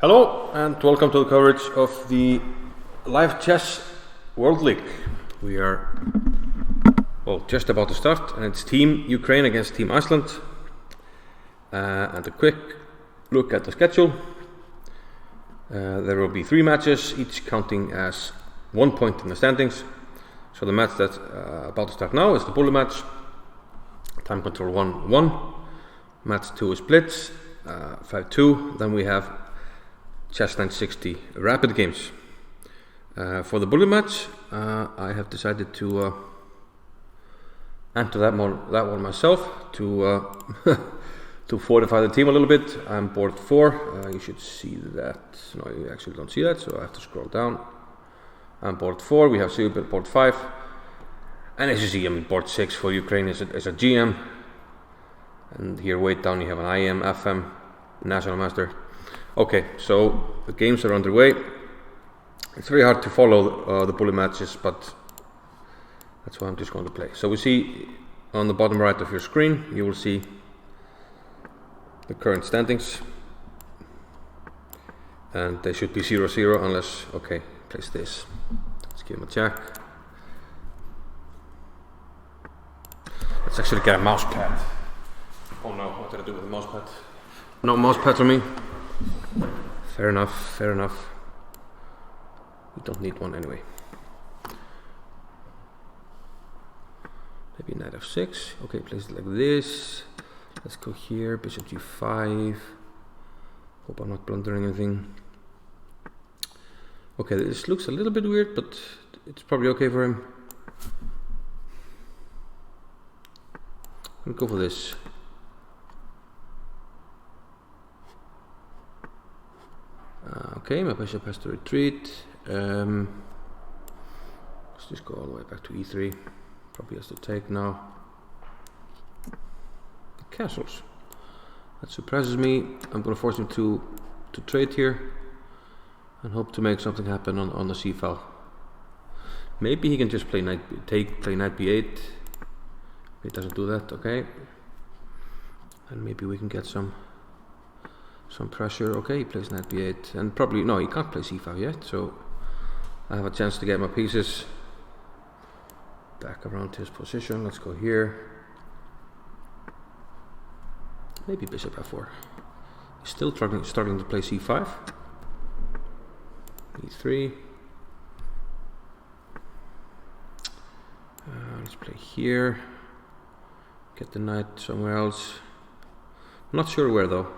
Hello and welcome to the coverage of the Live Chess World League. We are just about to start, and it's Team Ukraine against Team Iceland. And a quick look at the schedule. There will be 3 matches, each counting as 1 point in the standings. So the match that's about to start now is the bullet match. Time control 1-1. Match 2 is blitz, 5-2. Then we have Chess 960 rapid games. For the bullet match, I have decided to enter that one myself to to fortify the team a little bit. I'm board 4. You should see that. No, you actually don't see that, so I have to scroll down. I'm board 4. We have Sigurd board 5, and as you see, board 6 for Ukraine is a GM, and here way down you have an IM, FM, National Master. Okay, so the games are underway. It's very hard to follow the bullet matches, but that's why I'm just going to play. So we see on the bottom right of your screen, you will see the current standings, and they should be 0-0 unless, okay, place this. Let's give him a check. Let's actually get a mouse pad. Oh no, what did I do with the mouse pad? No mouse pad for me. Fair enough, fair enough. We don't need one anyway. Maybe knight f6. Okay, place it like this. Let's go here, bishop g5. Hope I'm not blundering anything. Okay, this looks a little bit weird, but it's probably okay for him. I'm gonna go for this. Okay, my bishop has to retreat. Let's just go all the way back to e3. Probably has to take now. The castles. That surprises me. I'm going to force him to trade here and hope to make something happen on the c file. Maybe he can just play knight b8. He doesn't do that, okay. And maybe we can get some pressure. Okay, he plays knight b8, and probably, no, he can't play c5 yet, so I have a chance to get my pieces back around his position. Let's go here. Maybe bishop f4. He's still struggling to play c5. e3. Let's play here. Get the knight somewhere else. Not sure where though.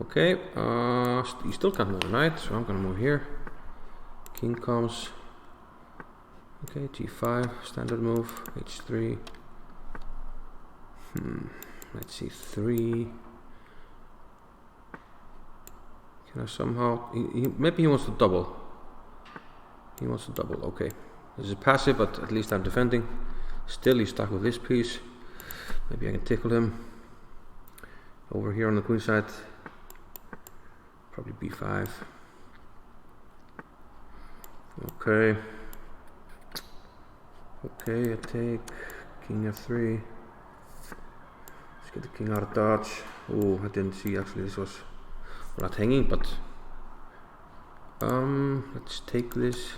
Okay, you still can't move the knight, so I'm gonna move here. King comes. Okay, g5, standard move, h3. Let's see, 3. Can I somehow... maybe he wants to double. He wants to double, okay. This is passive, but at least I'm defending. Still, he's stuck with this piece. Maybe I can tickle him. Over here on the queen side. Probably b5. Okay. Okay, I take king f3. Let's get the king out of dodge. Oh, I didn't see actually this was not hanging, but let's take this.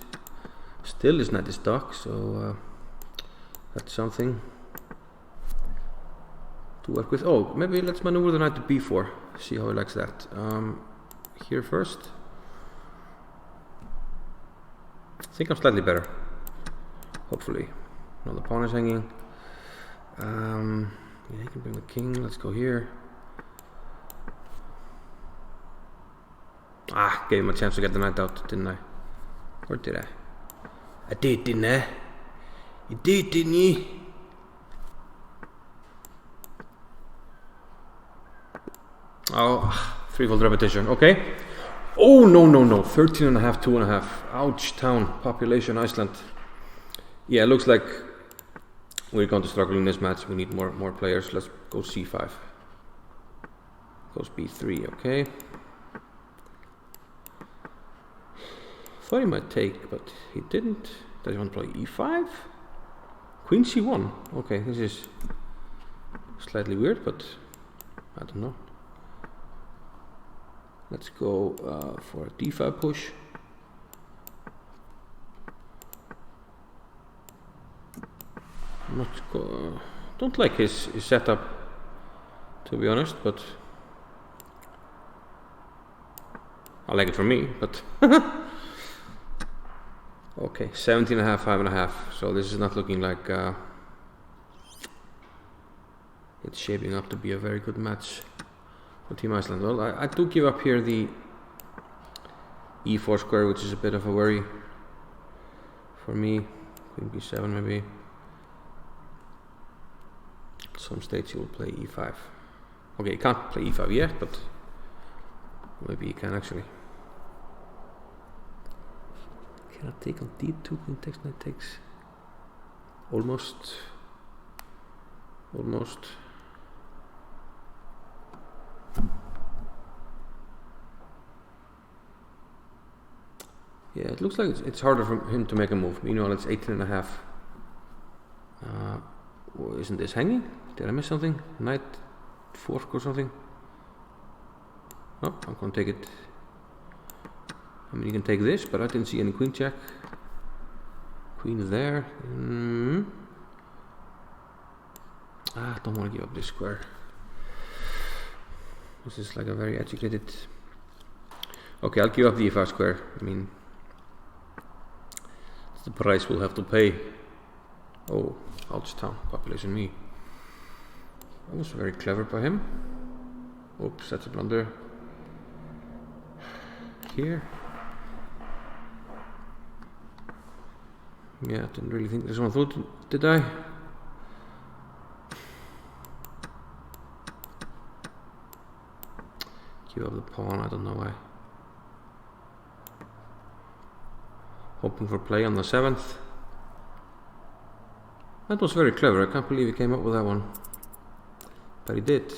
Still, this knight is stuck, so that's something to work with. Oh, maybe let's maneuver the knight to b4. See how he likes that. Here first. I think I'm slightly better. Hopefully. Now the pawn is hanging. Yeah, he can bring the king. Let's go here. Ah, gave him a chance to get the knight out, didn't I? Or did I? I did, didn't I? You did, didn't you? Oh, threefold repetition. Okay. Oh, no. 13.5, 2.5. Ouch, town. Population, Iceland. Yeah, it looks like we're going to struggle in this match. We need more players. Let's go c5. Goes b3, okay. Thought he might take, but he didn't. Does he want to play e5? Queen c1. Okay, this is slightly weird, but I don't know. Let's go for a d5 push. Don't like his setup, to be honest, but I like it for me, but okay, 17.5, 5.5, so this is not looking like it's shaping up to be a very good match for Team Iceland. Well, I do give up here the e4 square, which is a bit of a worry for me. Queen b7 maybe. At some stage he will play e5. Okay, he can't play e5 yet, but maybe he can actually. Cannot take on d2, queen takes, knight takes. Almost. Yeah, it looks like it's harder for him to make a move. Meanwhile, it's 18.5. Well, isn't this hanging? Did I miss something? Knight fork or something? Oh, I'm gonna take it. I mean, you can take this, but I didn't see any queen check. Queen is there. I don't want to give up this square. This is like a very educated. Okay, I'll give up the e5 square. I mean, it's the price we'll have to pay. Oh, ouch town, population me. That was very clever by him. Oops, that's a blunder. Here. Yeah, I didn't really think this one through, did I? Give up the pawn, I don't know why. Hoping for play on the 7th. That was very clever, I can't believe he came up with that one. But he did.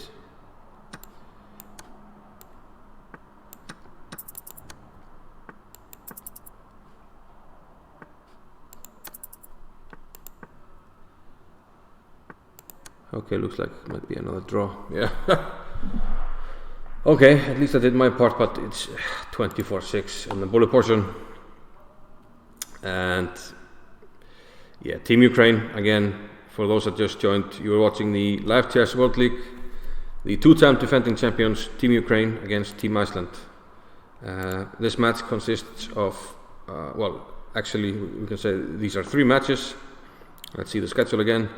Okay, looks like it might be another draw. Yeah. Okay, at least I did my part, but it's 24-6 in the bullet portion. And yeah, Team Ukraine, again, for those that just joined, you were watching the Live Chess World League, the two-time defending champions, Team Ukraine against Team Iceland. This match consists of, well, actually, we can say these are 3 matches. Let's see the schedule again.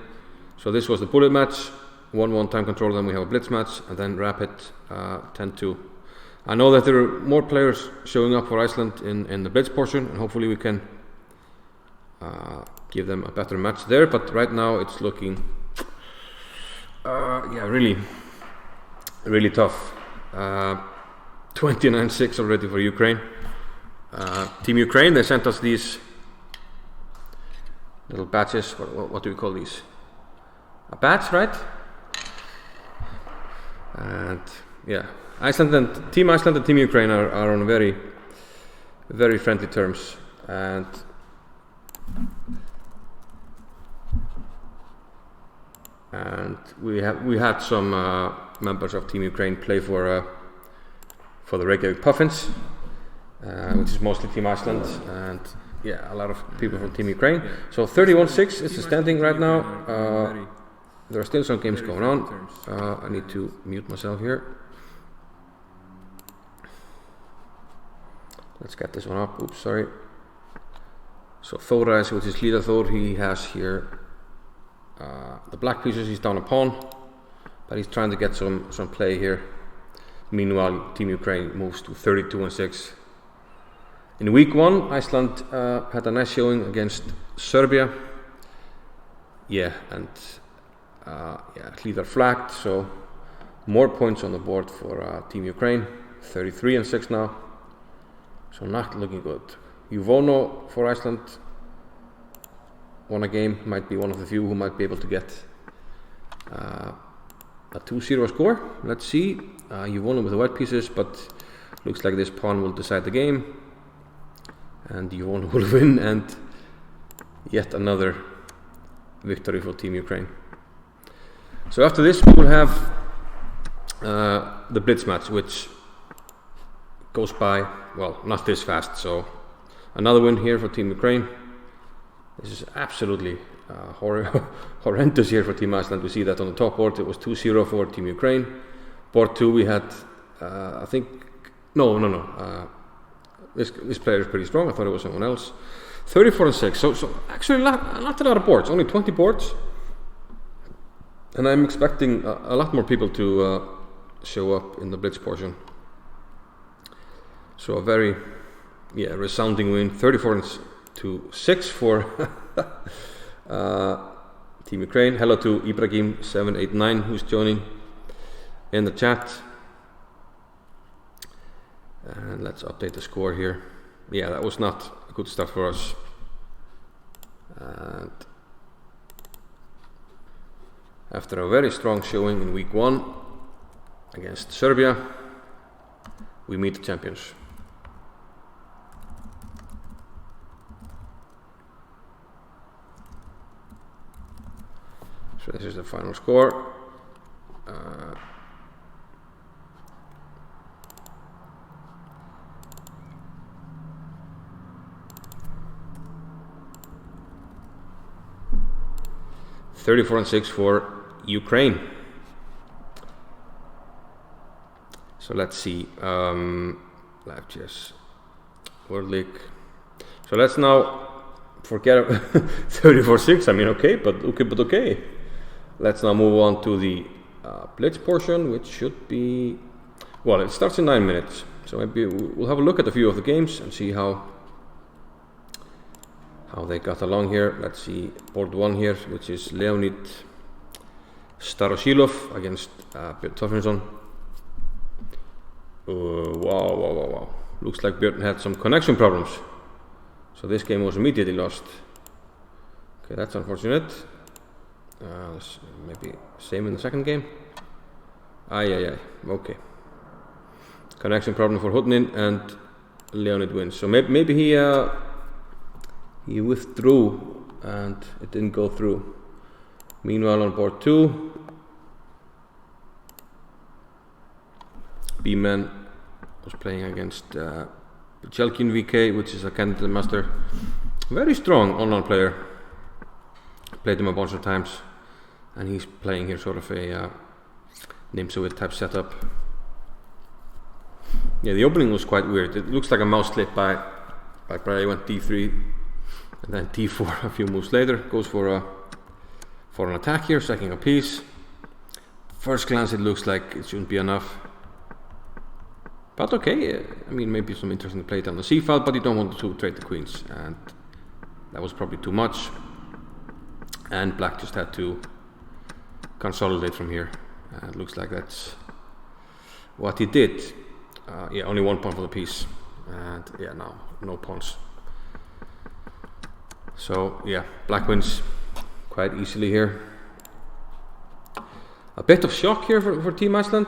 So this was the bullet match, 1-1 time control, then we have a blitz match, and then rapid 10-2. I know that there are more players showing up for Iceland in the blitz portion, and hopefully we can give them a better match there, but right now it's looking yeah, really tough. 29-6 already for Ukraine. Team Ukraine, they sent us these little badges. What do we call these? A badge, right? And yeah, Team Iceland and Team Ukraine are on very, very friendly terms, and we had some members of Team Ukraine play for the Reykjavik Puffins, which is mostly Team Iceland, and yeah, a lot of people from Team Ukraine. So 31-6 is the standing right now. There are still some games going on. I need to mute myself here. Let's get this one up. Oops, sorry. So Þóra, which is Hlíðar Þór, he has here the black pieces. He's down a pawn, but he's trying to get some play here. Meanwhile, Team Ukraine moves to 32-6. In week 1, Iceland had a nice showing against Serbia. Yeah, and yeah, Hlíðar flagged, so more points on the board for Team Ukraine. 33-6 now, so not looking good. Juvono for Iceland won a game, might be one of the few who might be able to get a 2-0 score. Let's see. Juvono with the white pieces, but looks like this pawn will decide the game, and Juvono will win, and yet another victory for Team Ukraine. So after this we will have the blitz match, which goes by, well, not this fast. So another win here for Team Ukraine. This is absolutely horrendous here for Team Iceland. We see that on the top board. It was 2-0 for Team Ukraine. Board 2 we had, I think, no. This player is pretty strong. I thought it was someone else. 34-6. So actually not a lot of boards. Only 20 boards. And I'm expecting a lot more people to show up in the blitz portion. So a very, resounding win. 34-6 for Team Ukraine. Hello to Ibrahim789 who's joining in the chat. And let's update the score here. Yeah, that was not a good start for us. And after a very strong showing in week 1 against Serbia, we meet the champions. So this is the final score. 34-6 for Ukraine. So let's see, Live Chess World League. So let's now forget 34-6. I mean, okay. Let's now move on to the blitz portion, which should be, well, it starts in 9 minutes. So maybe we'll have a look at a few of the games and see how they got along here. Let's see board 1 here, which is Leonid Starosilov against Björn Torfinsson. Wow. Looks like Björn had some connection problems. So this game was immediately lost. Okay, that's unfortunate. Maybe same in the second game. Okay. Connection problem for Hudnin, and Leonid wins. So maybe he withdrew and it didn't go through. Meanwhile, on board 2, B-Man was playing against Chelkin VK, which is a candidate master. Very strong online player. Played him a bunch of times, and he's playing here sort of a Nimsovit type setup. Yeah, the opening was quite weird. It looks like a mouse slip by Bray. Went D3 and then D4 a few moves later. Goes for an attack here, sacking a piece. First glance, it looks like it shouldn't be enough. But okay, I mean, maybe some interesting play down the C file, but you don't want to trade the queens, and that was probably too much. And black just had to consolidate from here. It looks like that's what he did. Only 1 pawn for the piece, and no pawns. So black wins quite easily here. A bit of shock here for Team Iceland.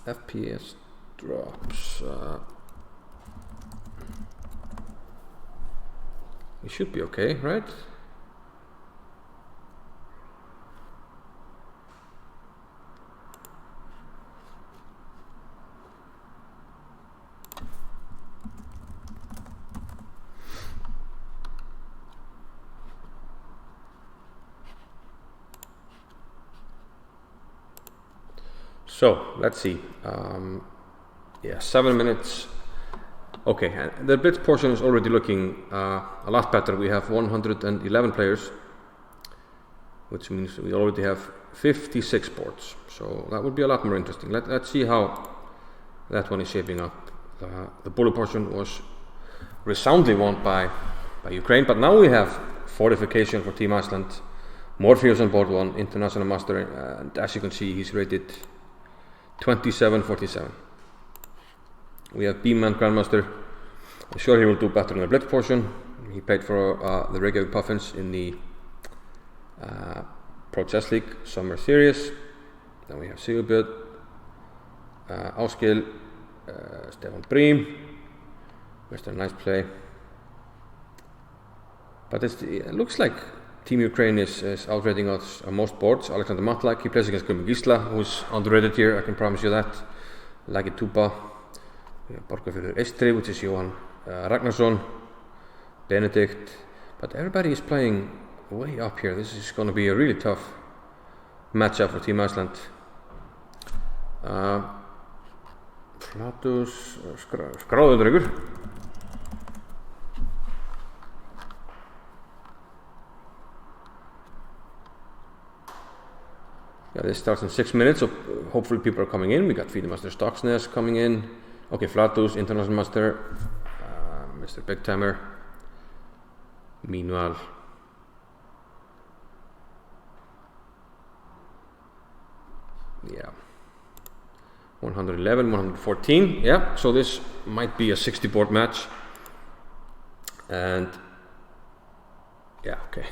FPS drops. We should be okay, right? So let's see. 7 minutes. Okay, and the blitz portion is already looking a lot better. We have 111 players, which means we already have 56 boards. So that would be a lot more interesting. Let's see how that one is shaping up. The bullet portion was resoundingly won by Ukraine, but now we have fortification for Team Iceland. Morpheus on board 1, international master, and as you can see, he's rated 27-47. We have B-Man Grandmaster. I'm sure he will do better in the blitz portion. He played for the Reykjavik Puffins in the Pro Chess League Summer Series. Then we have Sigurbjörn, Áskil, Stefan Brím. There's a nice play. But it looks like Team Ukraine is outrating us on most boards. Alexander Matlak, he plays against Gumi Gisla, who's underrated here, I can promise you that. Lagituba. We have Borgarfjörður Eystri, which is Johan Ragnarsson, Benedikt. But everybody is playing way up here. This is going to be a really tough matchup for Team Iceland. Flatus, skráður ykkur. Yeah, this starts in 6 minutes, so hopefully people are coming in. We got Feedmaster Stocksnes coming in. Okay, Flatus, International Master, Mr. Big Timer. Meanwhile, yeah, 111, 114. Yeah, so this might be a 60 board match. And yeah, okay.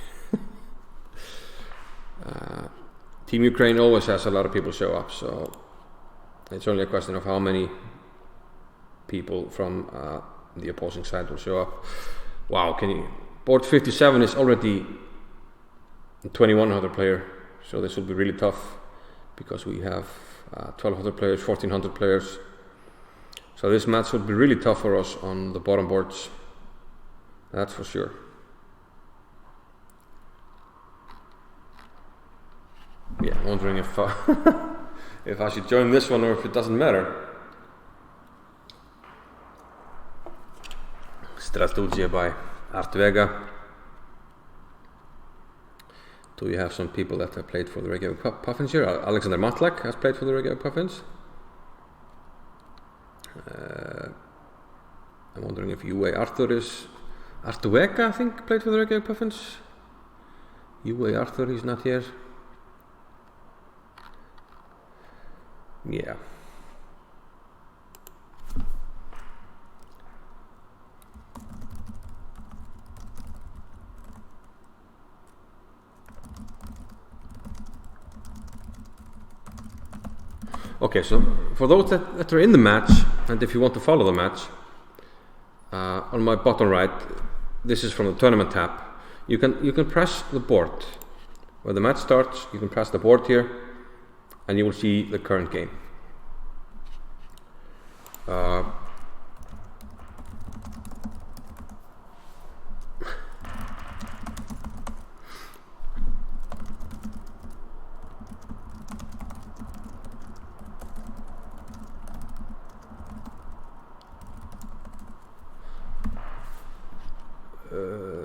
Team Ukraine always has a lot of people show up, so it's only a question of how many people from the opposing side will show up. Wow, board 57 is already a 2100 player, so this will be really tough because we have 1200 players, 1400 players. So this match will be really tough for us on the bottom boards, that's for sure. Yeah, I'm wondering if if I should join this one or if it doesn't matter. Strategy by Art Vega. Do we have some people that have played for the Reykjavík Puffins here? Alexander Matlak has played for the Reykjavík Puffins. I'm wondering if UA Arthur is... Art Vega, I think, played for the Reykjavík Puffins. UA Arthur, he's not here. Yeah. Okay, so for those that are in the match, and if you want to follow the match, on my bottom right, this is from the tournament tab. You can press the board where the match starts. You can press the board here, and you will see the current game.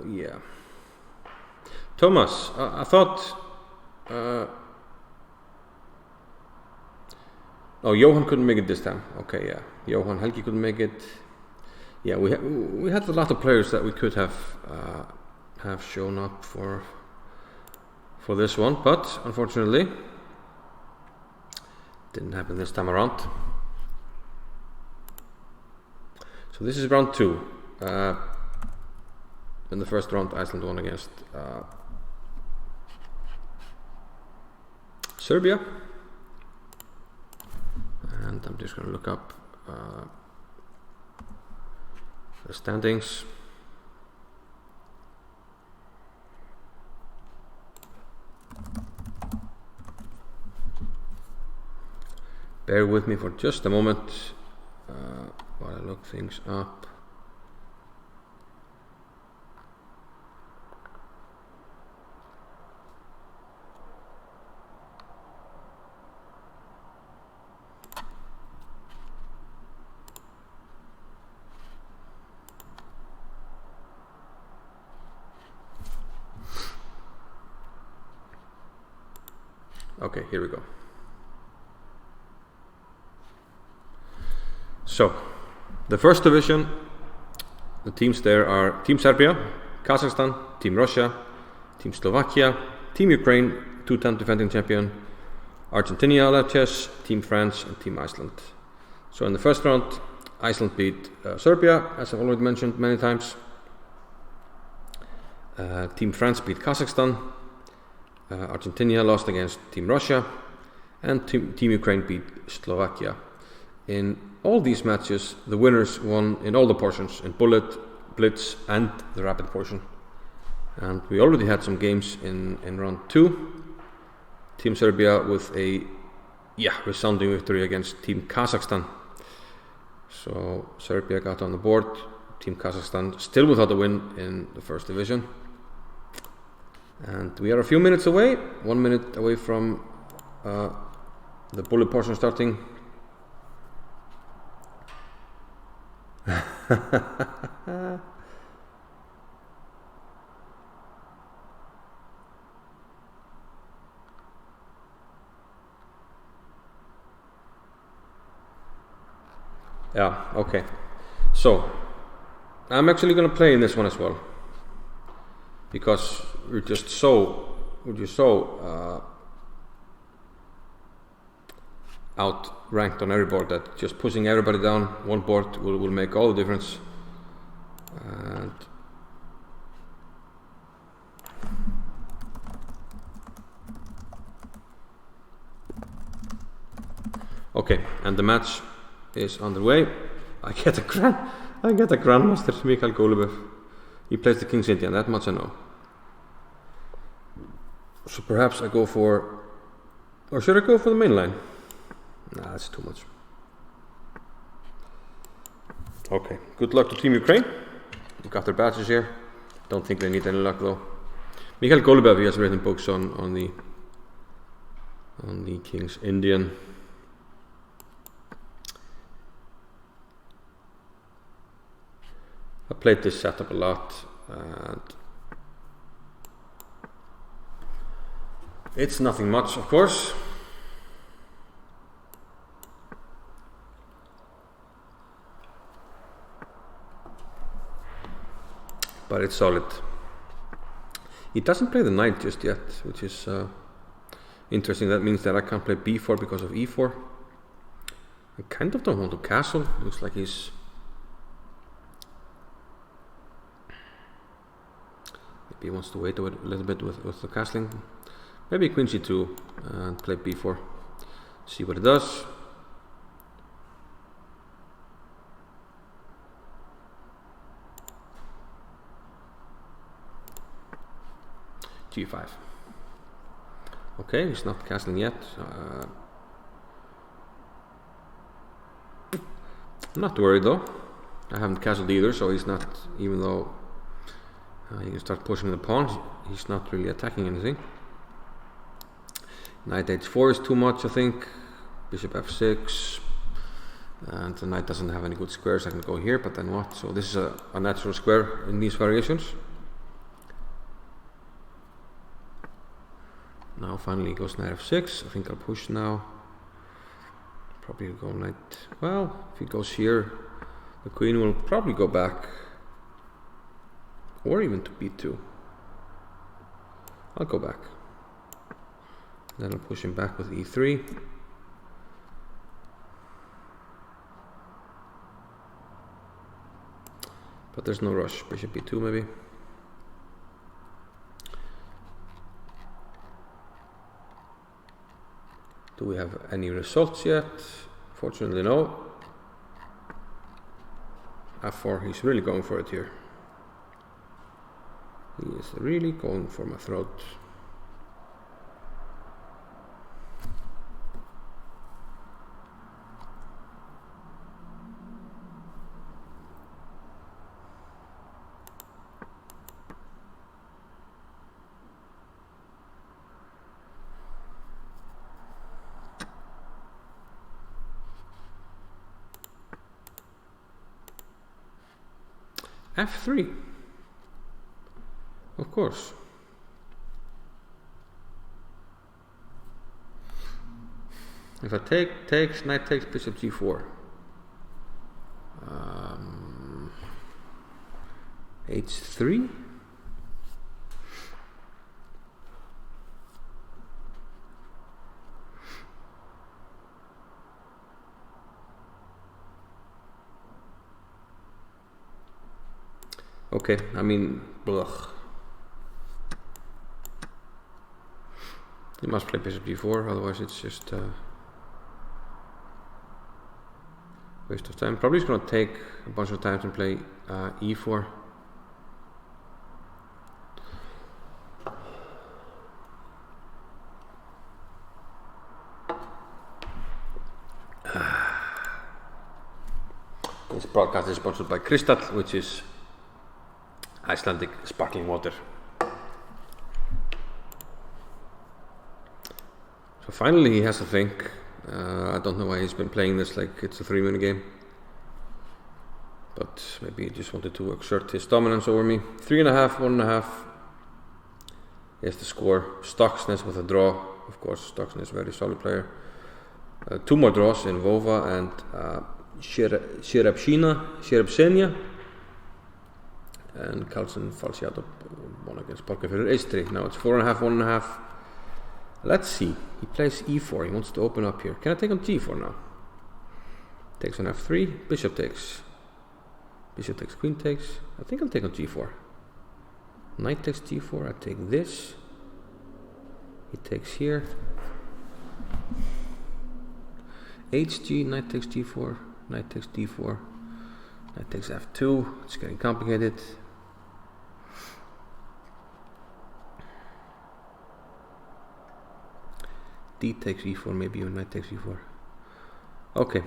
Yeah. Thomas, I thought... Oh, Johan couldn't make it this time. Okay, yeah. Johan Helgi couldn't make it. Yeah, we had a lot of players that we could have shown up for this one, but unfortunately, didn't happen this time around. So this is round 2. In the first round, Iceland won against Serbia. And I'm just going to look up the standings. Bear with me for just a moment while I look things up. Okay, here we go. So, the first division, the teams there are Team Serbia, Kazakhstan, Team Russia, Team Slovakia, Team Ukraine, 2-time defending champion, Argentina LCWL, Team France, and Team Iceland. So in the first round, Iceland beat Serbia, as I've already mentioned many times. Team France beat Kazakhstan. Argentina lost against Team Russia, and Team Ukraine beat Slovakia. In all these matches, the winners won in all the portions, in bullet, blitz, and the rapid portion. And we already had some games in round 2. Team Serbia with a yeah, resounding victory against Team Kazakhstan. So Serbia got on the board. Team Kazakhstan still without a win in the first division. And we are a few minutes away, 1 minute away from the bullet portion starting. Yeah, okay. So, I'm actually gonna play in this one as well. Because we're just so outranked on every board that just pushing everybody down one board will make all the difference. And okay, and the match is underway. I get a Grandmaster, Mikhail Golubev. He plays the King's Indian, that much I know. So perhaps I go for, or should I go for the main line? Nah, that's too much. Okay, good luck to Team Ukraine. They got their badges here. Don't think they need any luck though. Mikhail Golubev, he has written books on the King's Indian. I played this setup a lot, and it's nothing much, of course. But it's solid. He doesn't play the knight just yet, which is interesting. That means that I can't play b4 because of e4. I kind of don't want to castle. Looks like he's... Maybe he wants to wait a little bit with the castling. Maybe queen c2 and play b4. See what it does. g5. Okay, he's not castling yet. I'm not worried though. I haven't castled either, so he's not, even though you can start pushing the pawn, he's not really attacking anything. Knight h4 is too much, I think. Bishop f6. And the knight doesn't have any good squares. I can go here, but then what? So this is a natural square in these variations. Now finally he goes knight f6. I think I'll push now. Probably go knight... Well, if he goes here, the queen will probably go back. Or even to b2. I'll go back. Then I'll push him back with e3. But there's no rush. Bishop b2 maybe. Do we have any results yet? Fortunately no. f4, he's really going for it here. He is really going for my throat. f3. Of course. If I takes, knight takes, bishop g4. h3. Okay, I mean, blech. You must play bishop g4, otherwise it's just waste of time. Probably it's going to take a bunch of time to play e4. This broadcast is sponsored by Kristall, which is Icelandic sparkling water. So finally he has to think. I don't know why he's been playing this like it's a 3-minute game. But maybe he just wanted to exert his dominance over me. 3.5, 1.5. Here's the score. Stocksnes with a draw. Of course, Stocksnes, very solid player. 2 more draws in Vova and Sherabsenia. And Carlsen Falciato won against Borgarfjörður Eystri. Now it's 4.5, 1.5. Let's see. He plays e4. He wants to open up here. Can I take on g4 now? Takes on f3. Bishop takes. Bishop takes, queen takes. I think I'll take on g4. Knight takes g4. I take this. He takes here. hg. Knight takes g4. Knight takes d4. Knight takes f2. It's getting complicated. D takes e4, maybe even knight takes e4. Okay.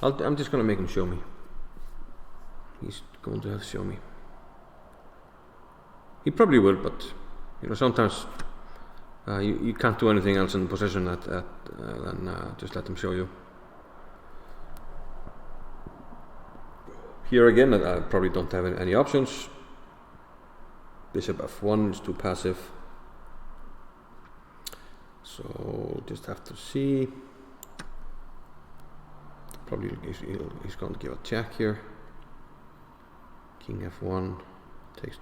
I'm just gonna make him show me. He's going to have to show me. He probably will, but you know, sometimes you can't do anything else in the position than just let him show you. Here again, I probably don't have any options. Bishop f1 is too passive. So just have to see. Probably he's going to give a check here. King f1, takes.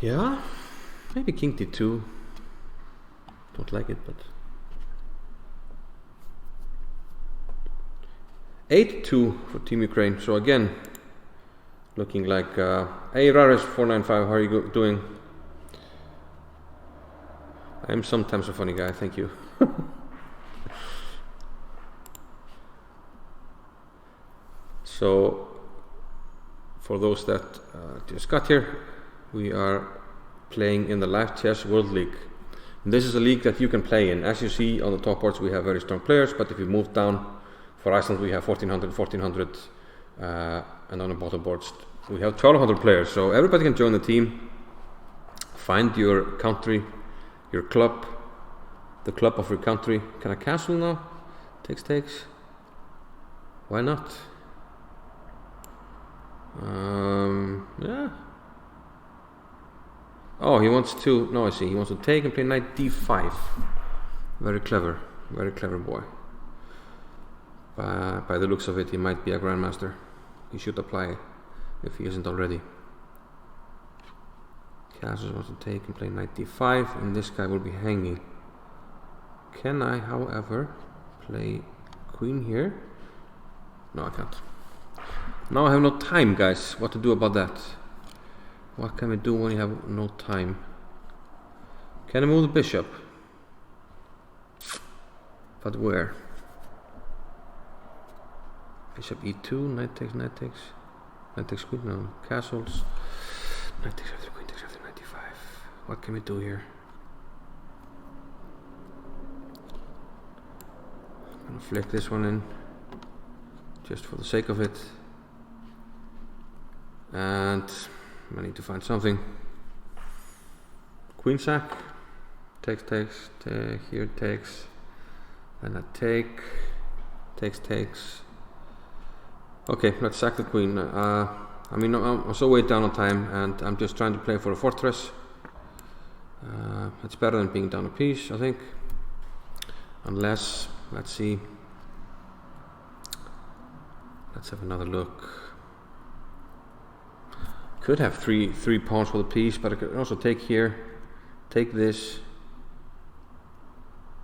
Yeah, maybe king d2. Don't like it, but 8-2 for Team Ukraine. So again, looking like hey Rares 495, how are you doing? I am sometimes a funny guy, thank you. So for those that just got here, we are playing in the Live Chess World League. And this is a league that you can play in. As you see on the top boards, we have very strong players, but if you move down, for Iceland we have 1400, and on the bottom boards we have 1200 players. So everybody can join the team, find your country, your club, the club of your country. Can I castle now? Takes. Why not? Yeah. Oh, he wants to. No, I see. He wants to take and play knight d5. Very clever boy. By the looks of it, he might be a grandmaster. He should apply if he isn't already. Castles wants to take and play knight d5, and this guy will be hanging. Can I, however, play queen here? No, I can't. Now I have no time, guys. What to do about that? What can we do when you have no time? Can I move the bishop? But where? Bishop e2, knight takes, queen, no, castles, knight takes after queen takes after knight d5. What can we do here? I'm gonna flick this one in, just for the sake of it. And I need to find something. Queen sack, takes, here takes, and I takes. Okay, let's sack the queen. I mean, I'm so way down on time, and I'm just trying to play for a fortress. It's better than being down a piece, I think. Unless, let's see. Let's have another look. Could have three pawns for the piece, but I could also take here, take this,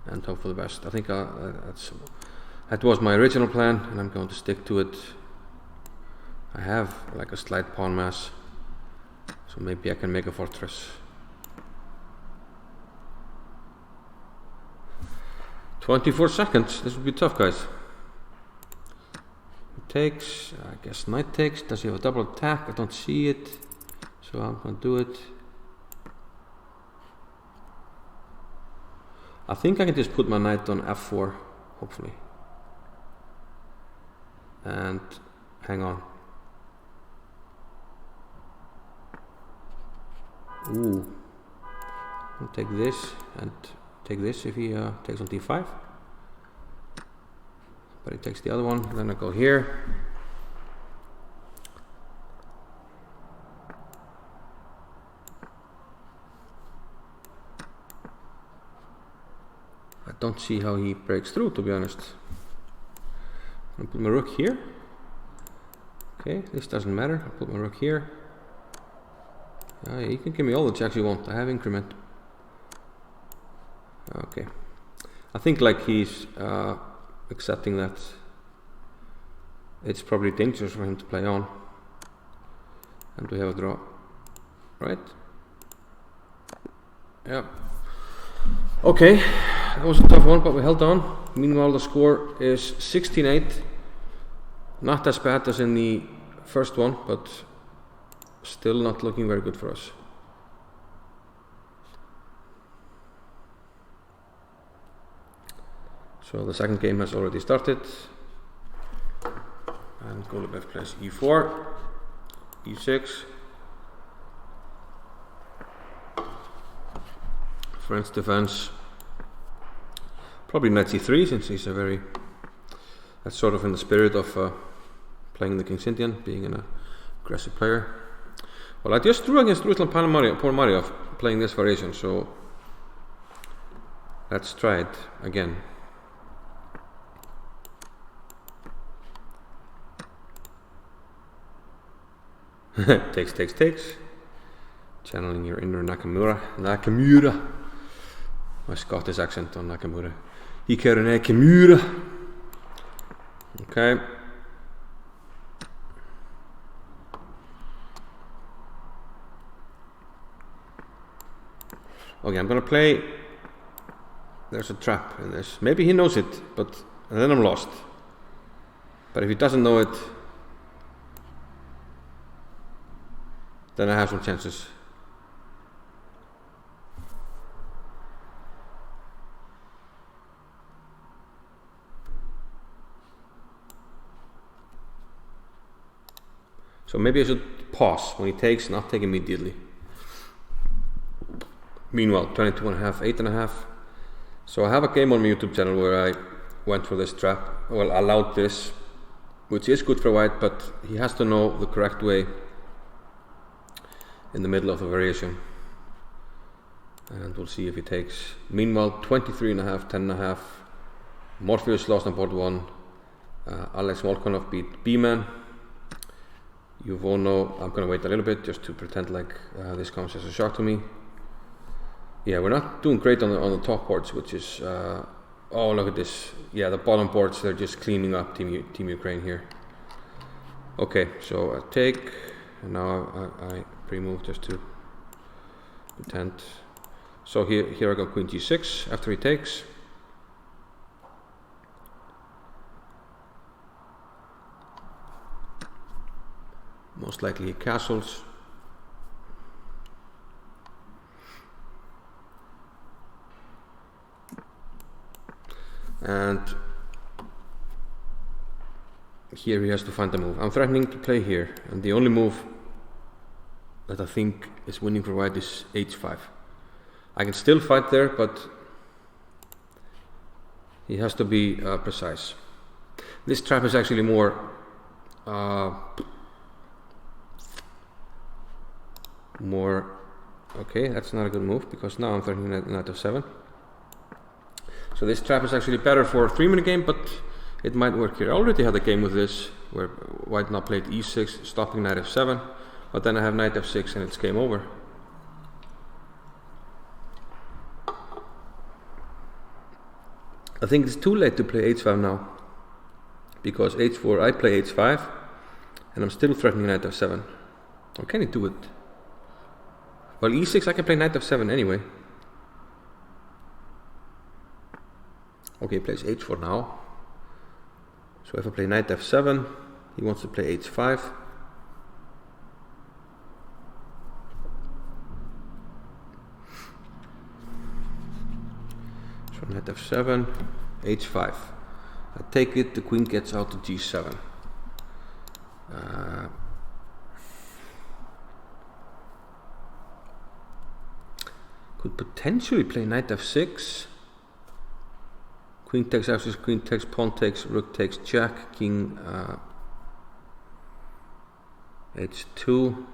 and hope for the best. I think that was my original plan, and I'm going to stick to it. I have like a slight pawn mass, so maybe I can make a fortress. 24 seconds. This would be tough, guys. Takes, I guess knight takes. Does he have a double attack? I don't see it, so I'm gonna do it. I think I can just put my knight on f4, hopefully. And hang on. Ooh. I'll take this and take this if he takes on d5. But he takes the other one, then I go here. I don't see how he breaks through, to be honest. I'll put my rook here. Okay, this doesn't matter. I'll put my rook here. You can give me all the checks you want. I have increment. Okay. I think like he's accepting that it's probably dangerous for him to play on. And we have a draw. Right? Yeah. Okay. That was a tough one, but we held on. Meanwhile, the score is 16-8. Not as bad as in the first one, but still not looking very good for us. So the second game has already started. And Golubev plays e4, e6. French defense. Probably knight c3, since he's a very... That's sort of in the spirit of playing the King's Indian, being an aggressive player. Well, I just drew against Ruslan Ponomarev playing this variation, so let's try it again. Takes. Channeling your inner Nakamura. My Scottish accent on Nakamura. Hikaru Nakamura. Okay. Okay, I'm gonna play. There's a trap in this. Maybe he knows it, but and then I'm lost. But if he doesn't know it, then I have some chances. So maybe I should pause when he takes, not take immediately. Meanwhile, 22.5, 8.5. So I have a game on my YouTube channel where I went for this trap, well, allowed this, which is good for white, but he has to know the correct way in the middle of the variation. And we'll see if he takes. Meanwhile, 23.5, 10.5. Morpheus lost on board 1. Alex Volkanov beat B-Man. Yuvono, I'm going to wait a little bit just to pretend like this comes as a shock to me. Yeah, we're not doing great on the top boards, which is... oh, look at this. Yeah, the bottom boards, they're just cleaning up Team Ukraine here. Okay, so I take... And now I pre-move just to pretend. So here I go Queen G6 after he takes. Most likely he castles. And here he has to find a move. I'm threatening to play here, and the only move that I think is winning for white is h5. I can still fight there, but he has to be precise. This trap is actually more okay, that's not a good move, because now I'm threatening knight f7. So this trap is actually better for a 3-minute game, but it might work here. I already had a game with this where white now played e6, stopping knight f7, but then I have knight f6 and it's game over. I think it's too late to play h5 now, because h4 I play h5 and I'm still threatening knight f7. Or can he do it? Well, e6 I can play knight f7 anyway. Okay, he plays h4 now. So if I play knight f7, he wants to play h5. So knight f7, h5. I take it, the queen gets out to g7. Could potentially play knight f6. Queen takes f6, queen takes, pawn takes, rook takes, jack, king h2.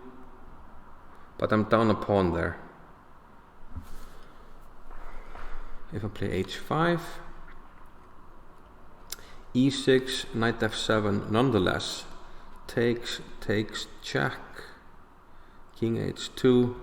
But I'm down a pawn there. If I play h5, e6, knight f7, nonetheless, takes, jack, king h2.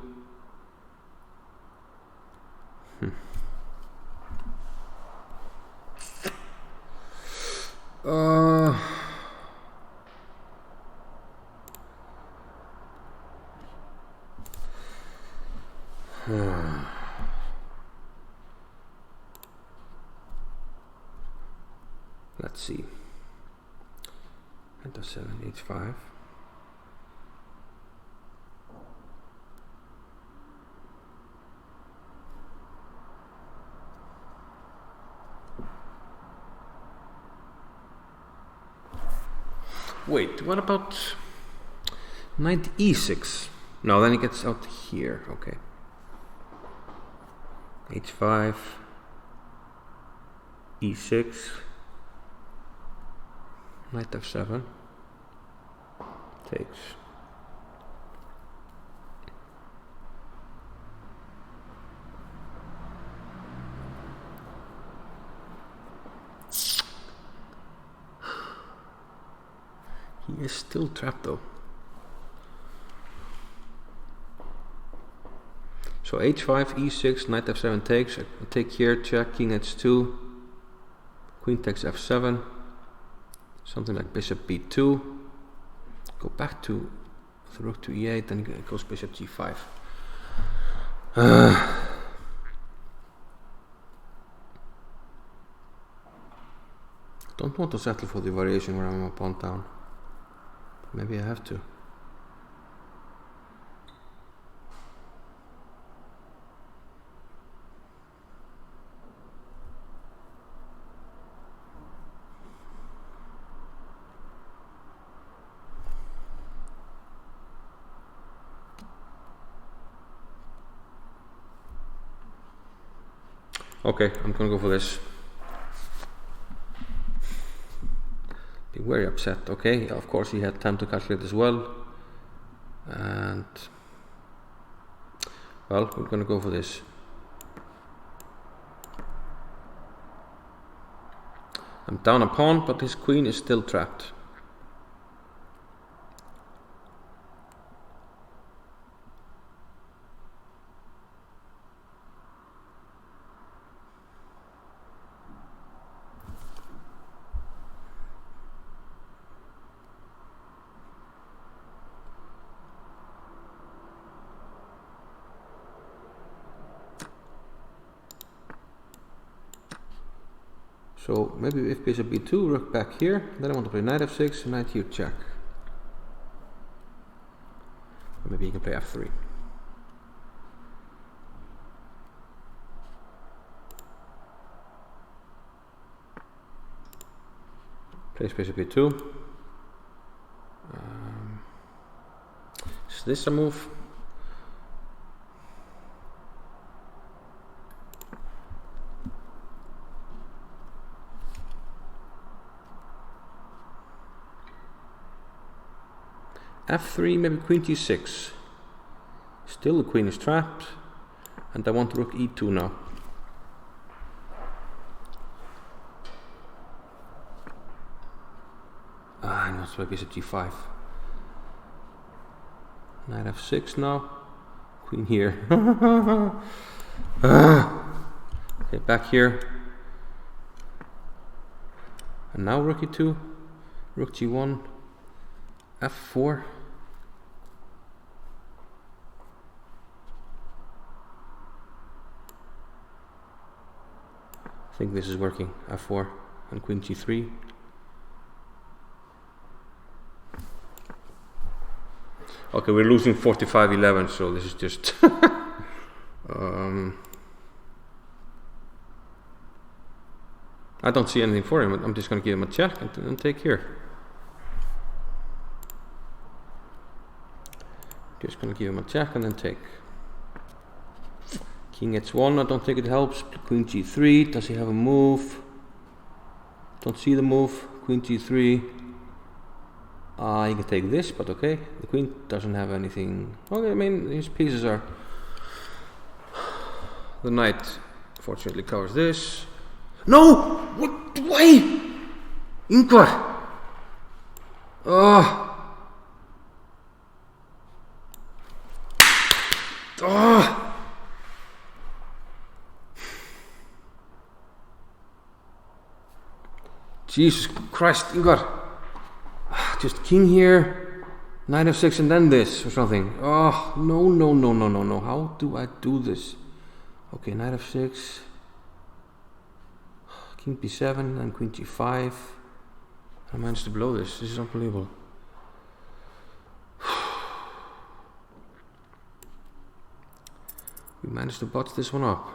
Let's see. Knight f7, h5. Wait, what about knight e6? No, then he gets out here. Okay. h5, e6, knight f7, takes. He is still trapped though. So h5, e6, knight f7 takes. I take here, check, king h2, queen takes f7, something like bishop b2. Go back to the rook to e8, then it goes bishop g5. Don't want to settle for the variation where I'm a pawn down. Maybe I have to. Okay, I'm gonna go for this. Be very upset. Okay, of course he had time to calculate as well. And well, we're gonna go for this. I'm down a pawn, but his queen is still trapped. So maybe if bishop b2, rook back here, then I want to play knight f6, knight here, check. Or maybe you can play f3. Plays bishop b2. Is this a move? f3, maybe queen g6. Still the queen is trapped, and I want rook e2 now. I must play bishop g5. Knight f6 now. Queen here. Okay, back here. And now rook e2, rook g1, f4. I think this is working. f4 and queen g3. Okay, we're losing 45-11, so this is just I don't see anything for him. I'm just going to give him a check and take here. Just going to give him a check and then take. King h1, I don't think it helps. Queen g3, does he have a move? Don't see the move. Queen g3. You can take this, but okay. The queen doesn't have anything. Okay, I mean, his pieces are... The knight, fortunately, covers this. No! What? Why? Ingvar! Oh! Oh! Jesus Christ, Ingvar! Just king here, knight f6 and then this or something. Oh, no. How do I do this? Okay, knight f6. King b7 and queen g5. I managed to blow this. This is unbelievable. We managed to botch this one up.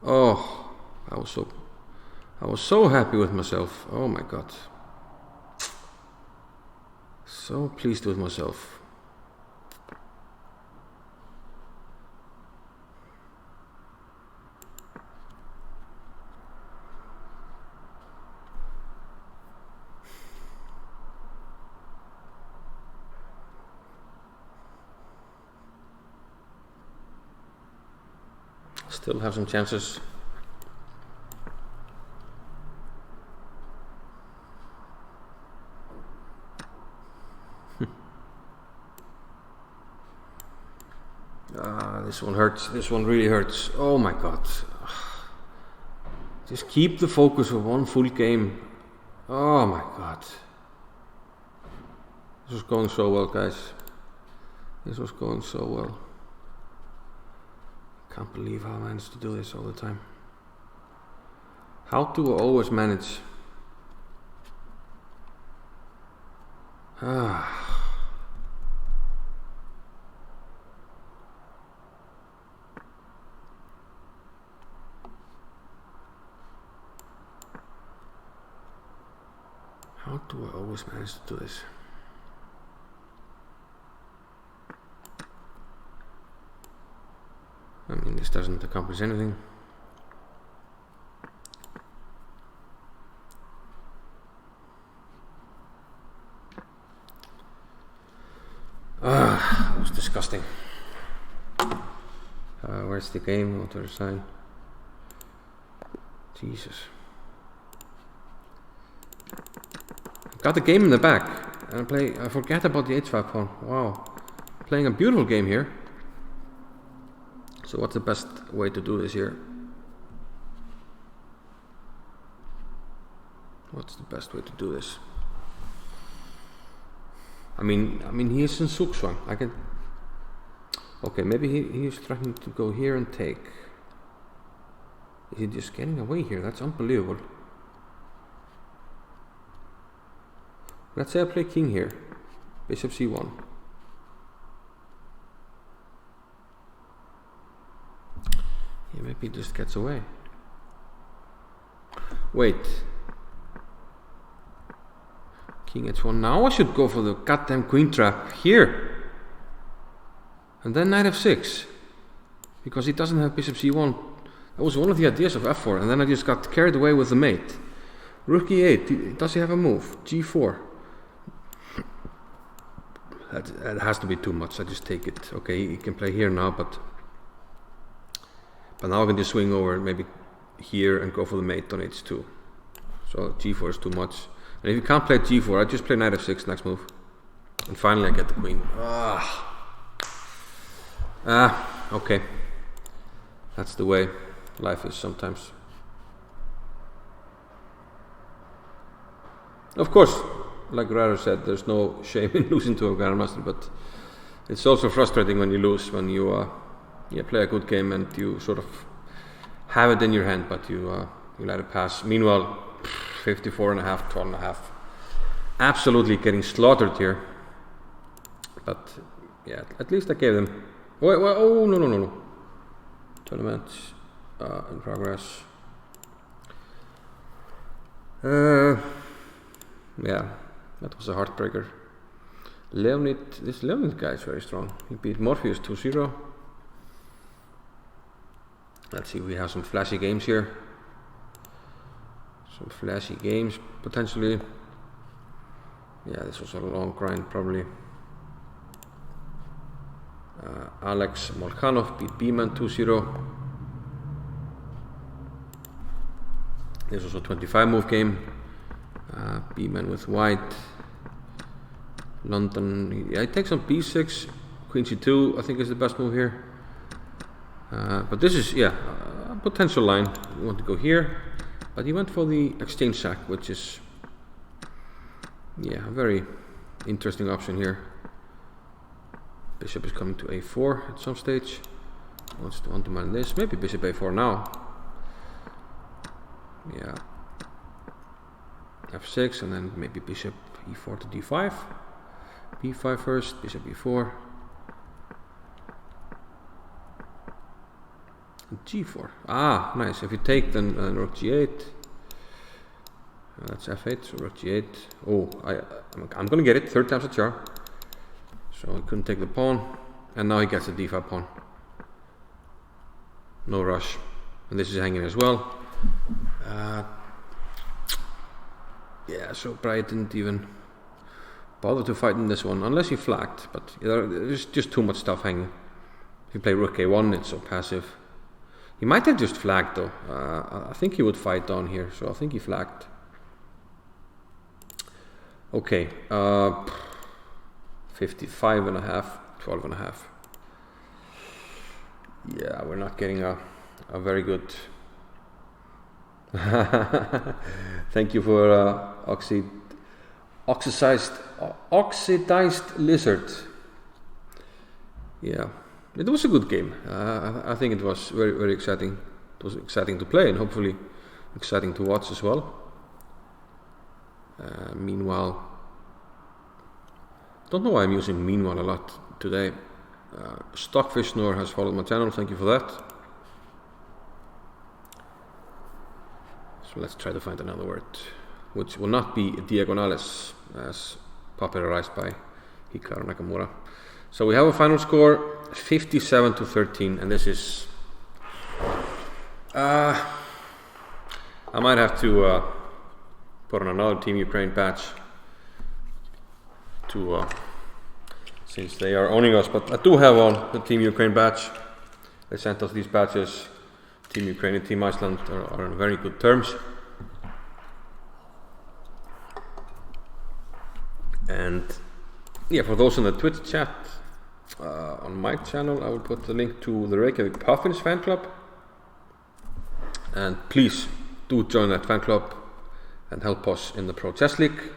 Oh, I was so happy with myself. Oh my god. So pleased with myself. Still have some chances. This one hurts. This one really hurts. Oh my god. Just keep the focus for one full game. Oh my god. This was going so well, guys. This was going so well. Can't believe how I managed to do this all the time. How do I always manage? How do I always manage to do this? I mean, this doesn't accomplish anything. That was disgusting. Where's the game? What other sign? Jesus. Got the game in the back. I forget about the h5 pawn. Wow. Playing a beautiful game here. So what's the best way to do this here? What's the best way to do this? I mean he is in Zugzwang. I can... Okay, maybe he is trying to go here and take. Is he just getting away here? That's unbelievable. Let's say I play king here. Bishop c1. Yeah, maybe he just gets away. Wait. King h1. Now I should go for the goddamn queen trap here. And then knight f6. Because he doesn't have bishop c1. That was one of the ideas of f4. And then I just got carried away with the mate. Rook e8. Does he have a move? g4. That has to be too much. I just take it. Okay, he can play here now, but now I can just swing over maybe here and go for the mate on h2. So g4 is too much. And if you can't play g4, I just play knight f6 next move. And finally I get the queen. Okay. That's the way life is sometimes. Of course, like Rara said, there's no shame in losing to a Grandmaster, but it's also frustrating when you lose, when you play a good game and you sort of have it in your hand, but you let it pass. Meanwhile, 54.5, 12.5. Absolutely getting slaughtered here. But yeah, at least I gave them. Wait, oh no. Tournament in progress. Yeah, that was a heartbreaker. This Leonid guy is very strong. He beat Morpheus 2-0. Let's see, we have some flashy games here. Some flashy games, potentially. Yeah, this was a long grind, probably. Alex Molchanov beat B-Man 2-0. This was a 25 move game. B-Man with white. London, yeah, he takes on B6. Queen C2, I think is the best move here. But this is, yeah, a potential line. We want to go here. But he went for the exchange sack, which is, yeah, a very interesting option here. Bishop is coming to A4 at some stage. Wants to undermine this. Maybe Bishop A4 now. Yeah. F6 and then maybe Bishop E4 to D5. B5 first, Bishop E4. G4. Ah, nice. If you take, then Rook G8. That's F8, so Rook G8. Oh, I'm gonna get it. Third time's a charm. So he couldn't take the pawn, and now he gets the D5 pawn. No rush, and this is hanging as well. Yeah, so Breit didn't even bother to fight in this one, unless he flagged. But there's just too much stuff hanging. If you play Rook A1, it's so passive. He might have just flagged though. I think he would fight down here, so I think he flagged. Okay, 55.5, 12.5. Yeah, we're not getting a very good. Thank you for oxidized lizard. Yeah, it was a good game. I think it was very, very exciting. It was exciting to play and hopefully exciting to watch as well. Meanwhile, don't know why I'm using meanwhile a lot today. Stockfish Nor has followed my channel. Thank you for that. So let's try to find another word, which will not be diagonales, as popularized by Hikaru Nakamura. So we have a final score 57-13, and this is. I might have to put on another Team Ukraine patch to since they are owning us, but I do have on the Team Ukraine badge. They sent us these badges. Team Ukraine and Team Iceland are on very good terms. And yeah, for those in the Twitch chat, on my channel I will put the link to the Reykjavik Puffins fan club. And please do join that fan club and help us in the Pro Chess League.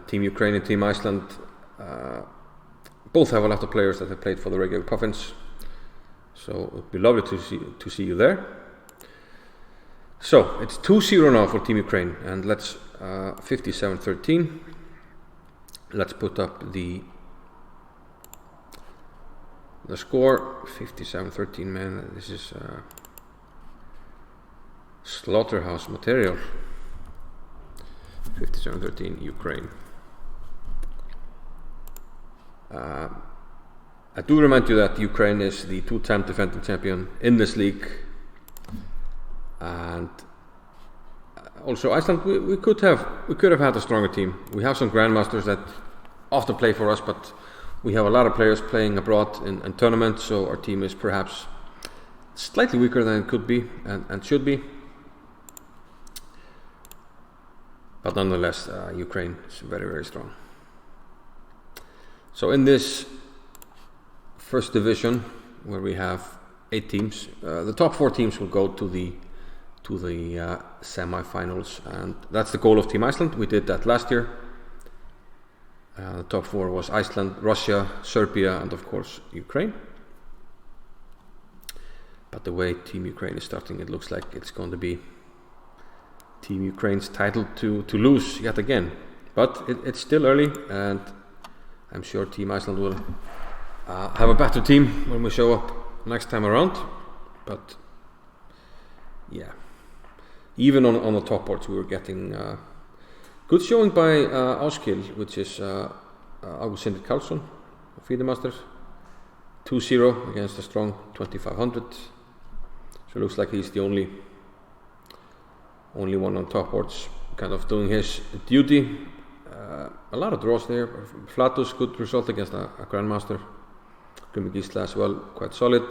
Team Ukraine and Team Iceland both have a lot of players that have played for the Reykjavik Puffins, so it would be lovely to see you there. So it's 2-0 now for Team Ukraine, and let's 57-13. Let's put up the score. 57-13. Man, this is slaughterhouse material. 57-13 Ukraine. I do remind you that Ukraine is the 2-time defending champion in this league, and also Iceland. We could have had a stronger team. We have some grandmasters that often play for us, but we have a lot of players playing abroad in tournaments, so our team is perhaps slightly weaker than it could be and should be. But nonetheless, Ukraine is very, very strong. So in this first division, where we have 8 teams, the top 4 teams will go to the semi-finals, and that's the goal of Team Iceland. We did that last year. The top 4 was Iceland, Russia, Serbia, and of course Ukraine. But the way Team Ukraine is starting, it looks like it's going to be Team Ukraine's title to lose yet again. But it's still early, and I'm sure Team Iceland will have a better team when we show up next time around. But yeah, even on the top boards we were getting good showing by Áskil, which is August Sindri Karlsson, FIDE Master, 2-0 against a strong 2500. So it looks like he's the only one on top boards, kind of doing his duty. A lot of draws there. Flatus, good result against a Grandmaster. Grímur as well, quite solid.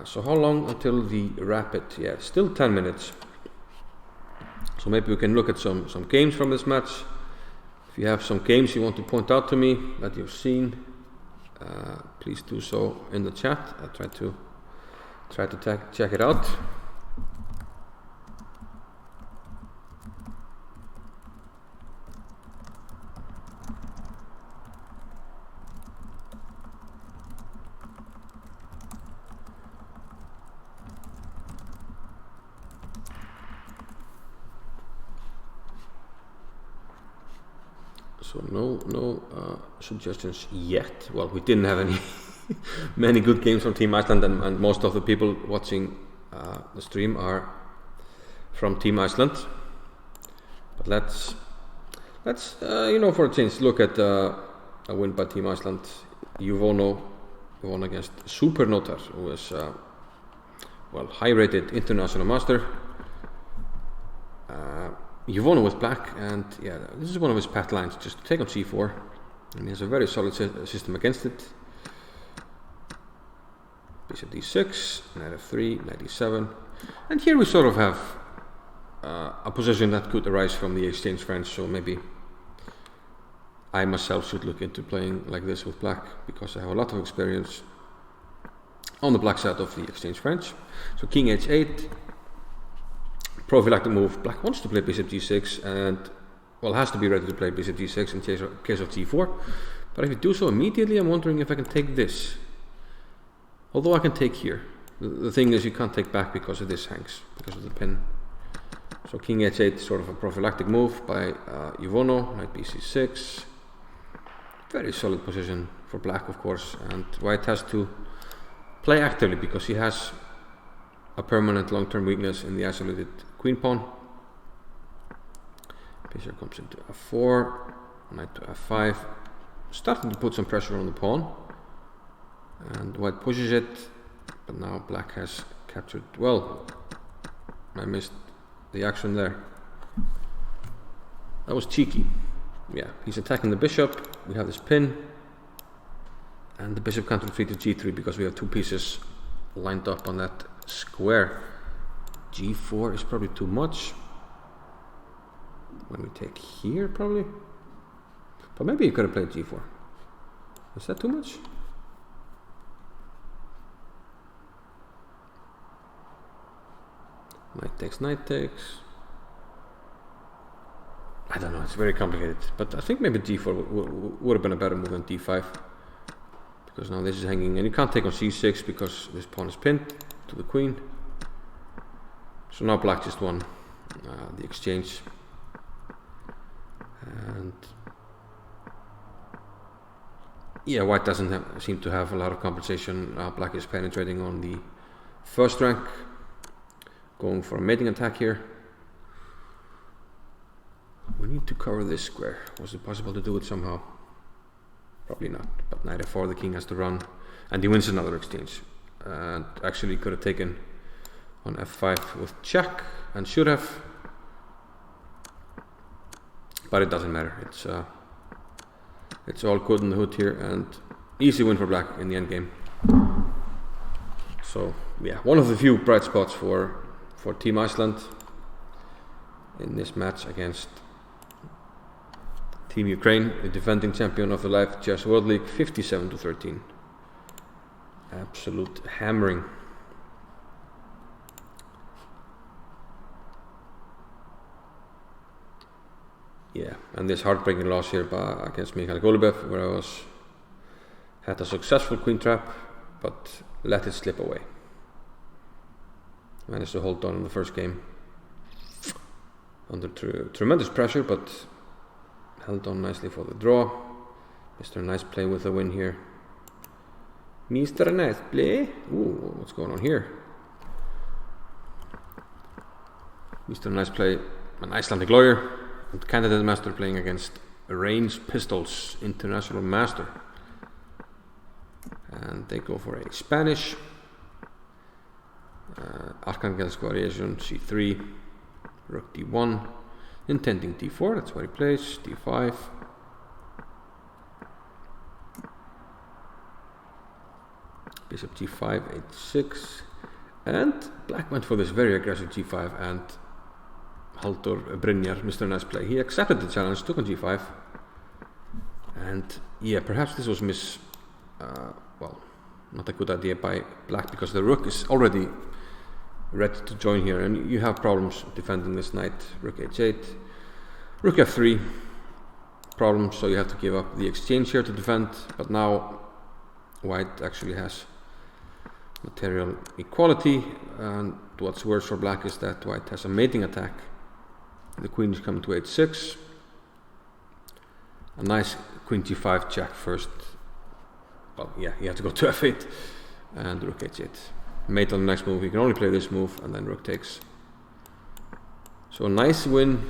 So how long until the Rapid? Yeah, still 10 minutes. So maybe we can look at some games from this match. If you have some games you want to point out to me that you've seen, please do so in the chat. I'll try to check it out. So no suggestions yet. Well, we didn't have any many good games from Team Iceland, and most of the people watching the stream are from Team Iceland. But let's for a change look at a win by Team Iceland. Juvono won against Supernotar, who is high-rated international master. Juvono with black, and yeah, this is one of his pet lines, just take on c4, and he has a very solid system against it. Bishop d6, knight f3, knight d7, and here we sort of have a position that could arise from the exchange French, so maybe I myself should look into playing like this with black, because I have a lot of experience on the black side of the exchange French. So king h8, prophylactic move. Black wants to play bishop d6 and has to be ready to play bishop d6 in case of g4. But if you do so immediately, I'm wondering if I can take this. Although I can take here. The thing is, you can't take back because of this hangs, because of the pin. So king h8, sort of a prophylactic move by Juvono. Knight bc6. Very solid position for black, of course, and white has to play actively because he has a permanent long-term weakness in the isolated queen pawn. Bishop comes into f4, knight to f5, starting to put some pressure on the pawn, and white pushes it, but now black has captured. Well, I missed the action there. That was cheeky. Yeah, he's attacking the bishop. We have this pin, and the bishop can't retreat to g3 because we have two pieces lined up on that square. g4 is probably too much. When we take here, probably. But maybe you could have played g4. Is that too much? Knight takes, knight takes. I don't know, it's very complicated. But I think maybe d4 would have been a better move than d5. Because now this is hanging, and you can't take on c6 because this pawn is pinned to the queen. So now black just won the exchange. And yeah, white doesn't seem to have a lot of compensation. Black is penetrating on the first rank, going for a mating attack here. We need to cover this square. Was it possible to do it somehow? Probably not, but knight f4, the king has to run, and he wins another exchange. And actually could have taken on f5 with check, and should have, but it doesn't matter. It's all good in the hood here, and easy win for black in the endgame. So yeah, one of the few bright spots for Team Iceland in this match against Team Ukraine, the defending champion of the Live Chess World League, 57-13. Absolute hammering. Yeah, and this heartbreaking loss here against Mikhail Golubev, where I had a successful queen trap, but let it slip away. Managed to hold on in the first game under tremendous pressure, but held on nicely for the draw. Mr. Nice Play with a win here. Mr. Nice Play. Ooh, what's going on here? Mr. Nice Play, an Icelandic lawyer, and Candidate Master playing against Range Pistols International Master. And they go for a Spanish. Archangels's variation c3, rook d1, intending d4, that's what he plays, d5. Bishop g5, h6, and black went for this very aggressive g5, and Halldór Brynjar, Mr. Nice Play, he accepted the challenge, took on g5, and yeah, perhaps this was well, not a good idea by black, because the rook is already ready to join here, and you have problems defending this knight. Rook h8, rook f3, problems, so you have to give up the exchange here to defend, but now white actually has material equality, and what's worse for black is that white has a mating attack. The queen is coming to h6, a nice queen g5 check first. Well, yeah, you have to go to f8 and rook h8. Mate on the next move, you can only play this move, and then rook takes. So a nice win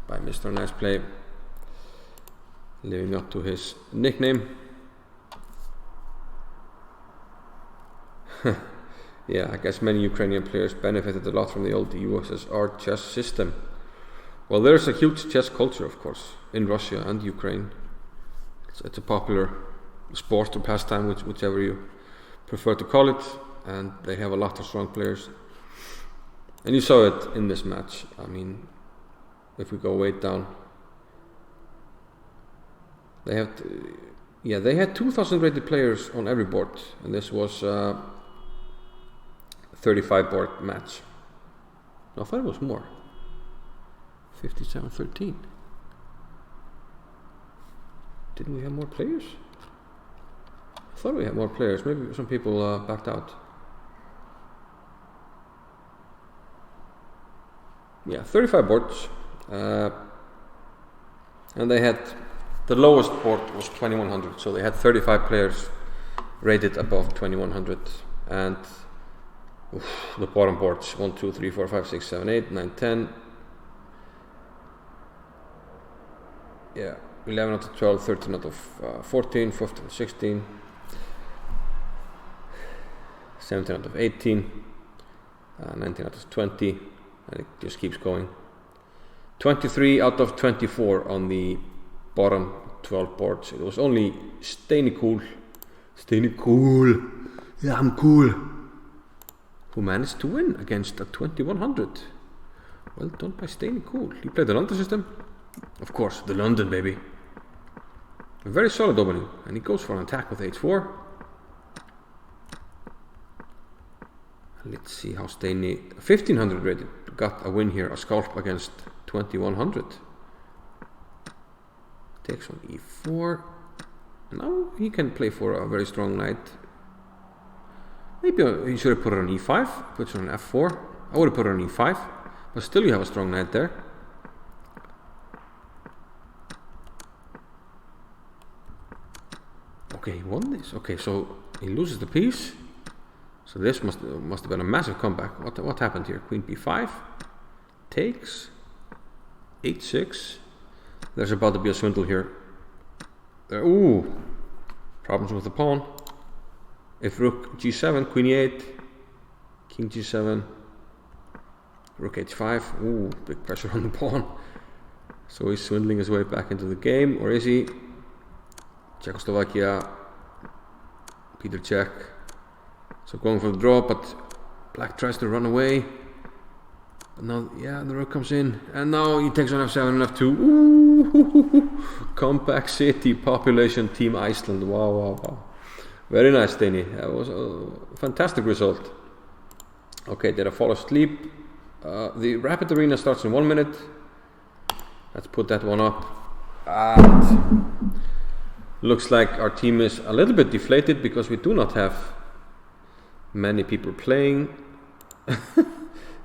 by Mr. Nice Play, living up to his nickname. Yeah, I guess many Ukrainian players benefited a lot from the old USSR chess system. Well, there's a huge chess culture, of course, in Russia and Ukraine. It's a popular sport or pastime, whichever you prefer to call it, and they have a lot of strong players. And you saw it in this match. I mean, if we go way down, they had 2,000 rated players on every board, and this was a 35 board match. No, I thought it was more. 57-13. Didn't we have more players? I thought we had more players. Maybe some people backed out. Yeah, 35 boards. And they had, the lowest board was 2100, so they had 35 players rated above 2100. And the bottom boards, 1, 2, 3, 4, 5, 6, 7, 8, 9, 10. Yeah, 11 out of 12, 13 out of 14, 15, 16, 17 out of 18, 19 out of 20, and it just keeps going. 23 out of 24 on the bottom 12 boards. It was only Steini Cool, yeah, I'm cool, who managed to win against a 2100. Well done by Steini Cool. He played the London system. Of course, the London, baby. A very solid opening, and he goes for an attack with h4. Let's see how Steini, 1500 rated, got a win here, a scalp against 2100. Takes on e4. Now he can play for a very strong knight. Maybe he should have put it on e5, puts it on f4. I would have put it on e5, but still you have a strong knight there. Okay, he won this. Okay, so he loses the piece. So this must have been a massive comeback. What happened here? Queen b5 takes h6. There's about to be a swindle here. Ooh, problems with the pawn. If rook g7, queen e8, king g7, rook h5. Ooh, big pressure on the pawn. So he's swindling his way back into the game, or is he? Czechoslovakia, Peter Cech. So going for the draw, but black tries to run away. But now, yeah, the rook comes in, and now he takes on f7 and f2. Ooh, comeback city, population, team Iceland. Wow, wow, wow. Very nice, Steini. That was a fantastic result. Okay, did I fall asleep? The Rapid Arena starts in 1 minute. Let's put that one up. And looks like our team is a little bit deflated because we do not have many people playing.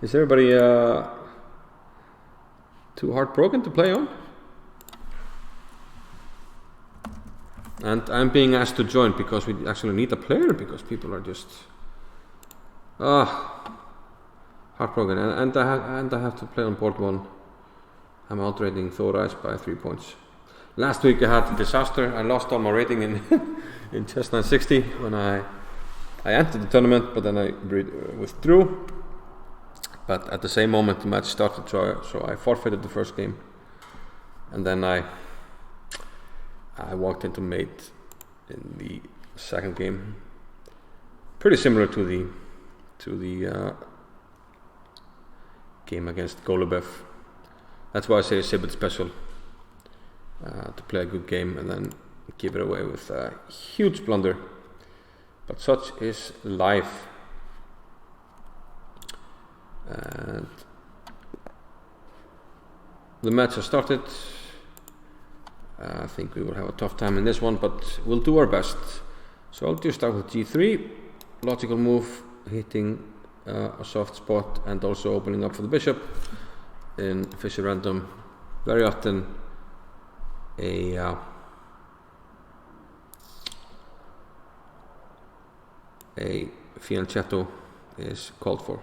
Is everybody too heartbroken to play on? And I'm being asked to join because we actually need a player, because people are just how heartbroken, and I have to play on board 1. I'm outrating Thor Ice by 3 points. Last week I had a disaster. I lost all my rating in in chess 960 when I entered the tournament, but then I withdrew. But at the same moment the match started, so I forfeited the first game, and then I walked into mate in the second game. Pretty similar to the game against Golubev. That's why I say it's a bit special to play a good game and then give it away with a huge blunder. But such is life. And the match has started. I think we will have a tough time in this one, but we'll do our best. So I'll just start with G3. Logical move, hitting a soft spot and also opening up for the bishop. In Fischer Random, very often a fianchetto is called for.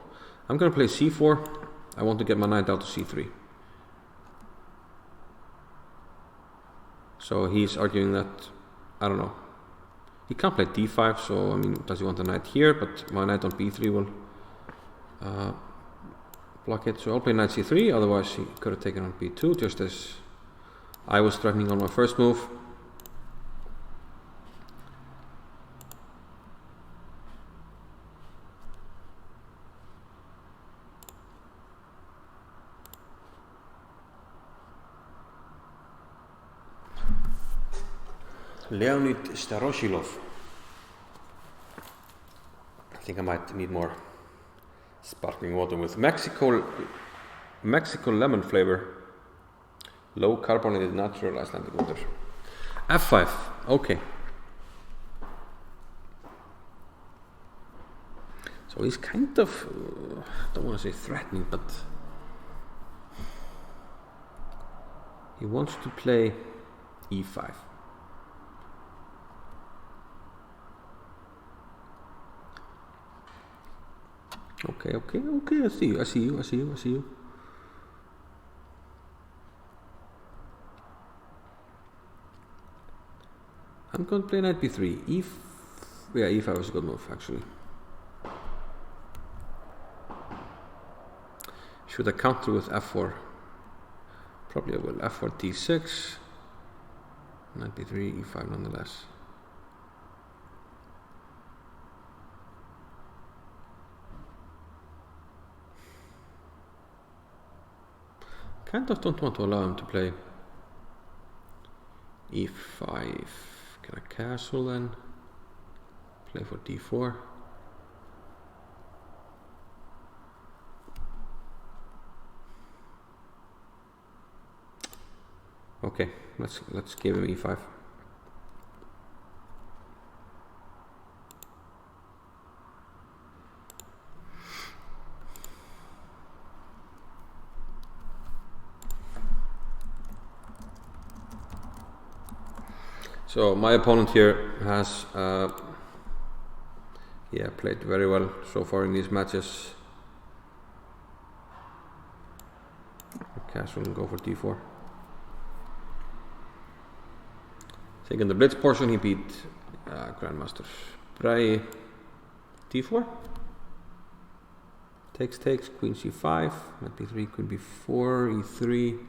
I'm going to play c4. I want to get my knight out to c3. So he's arguing that, I don't know, he can't play d5, so I mean, does he want a knight here? But my knight on b3 will block it, so I'll play knight c3, otherwise he could have taken on b2, just as I was threatening on my first move. Leonid Staroshilov. I think I might need more sparkling water with Mexico lemon flavor, low carbonated natural Icelandic water. f5, okay. So he's kind of, don't want to say threatening, but he wants to play e5. Okay, I see you. I'm going to play knight b3. e5 was a good move, actually. Should I counter with f4? Probably I will. f4, d6. Knight b3, e5 nonetheless. Kind of don't want to allow him to play e5. Can I castle then? Play for d4. Okay, let's give him e5. So my opponent here has played very well so far in these matches. Castle and go for d4. Taking the blitz portion, he beat Grandmaster Bray. d4. Takes, queen c5, knight b3, queen b4, e3.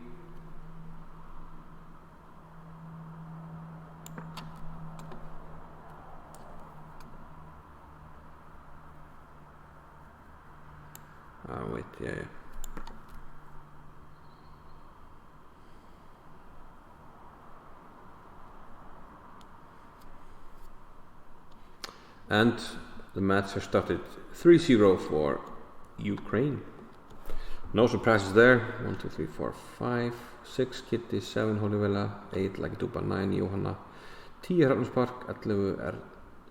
Wait, yeah. And the match has started 3-0 for Ukraine. No surprises there. 1, 2, 3, 4, 5, 6 Kitty, 7 Holivella, 8 Lagduba, 9 Johanna, 10 Hrafnspark, 11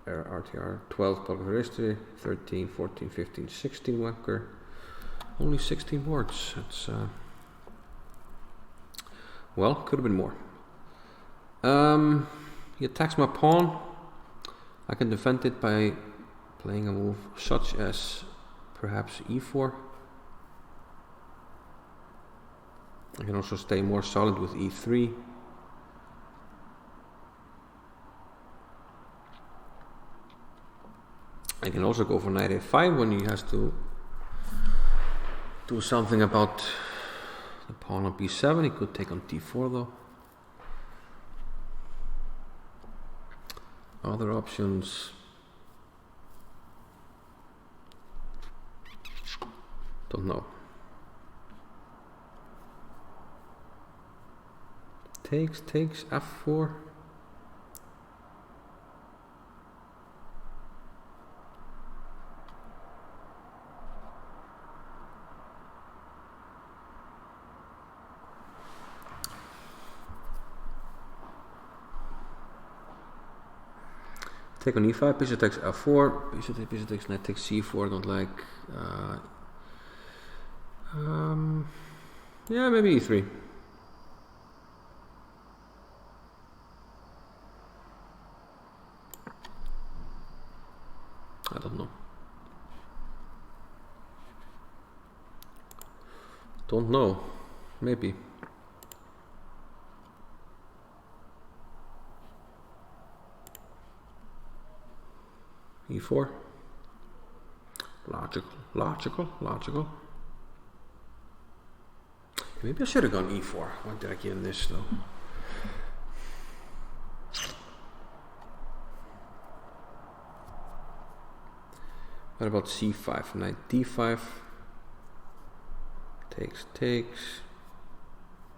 RTR, 12 Borgar History, 13, 14, 15, 16 Wanker. Only 16 boards. That's well, could have been more. He attacks my pawn. I can defend it by playing a move such as perhaps e4. I can also stay more solid with e3. I can also go for knight a5 when he has to do something about the pawn on b7. He could take on d4 though. Other options. Don't know. Takes, f4. Take on e5, bishop takes f4, bishop takes knight takes c4, don't like. Yeah, maybe e3. I don't know. Don't know. Maybe. e4. Logical. Maybe I should have gone e4. Why did I give him this though? What about c5? Knight d5. Takes.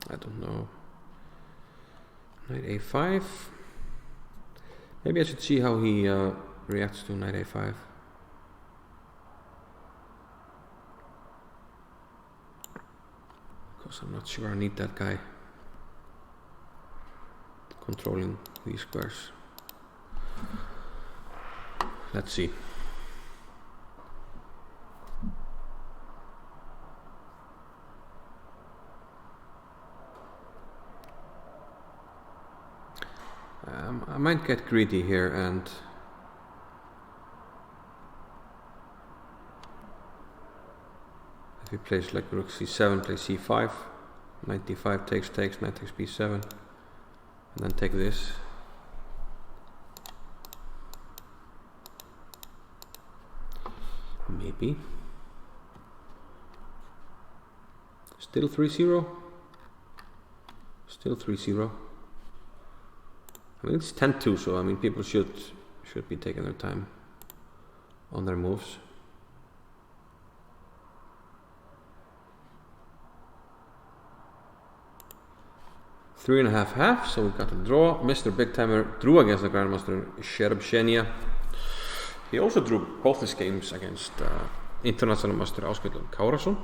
I don't know. Knight a5. Maybe I should see how he reacts to knight a5. Because I'm not sure I need that guy controlling these squares. Let's see. I might get greedy here and if he plays like rook c7, play c5, knight d5 takes, knight takes b7, and then take this. Maybe. Still 3-0. Still 3-0. I mean, it's 10-2, so I mean, people should be taking their time on their moves. Three and a half, so we got a draw. Mr. Big Timer drew against the Grandmaster Sherbshenia. He also drew both his games against International Master Ásbjörn Kárason.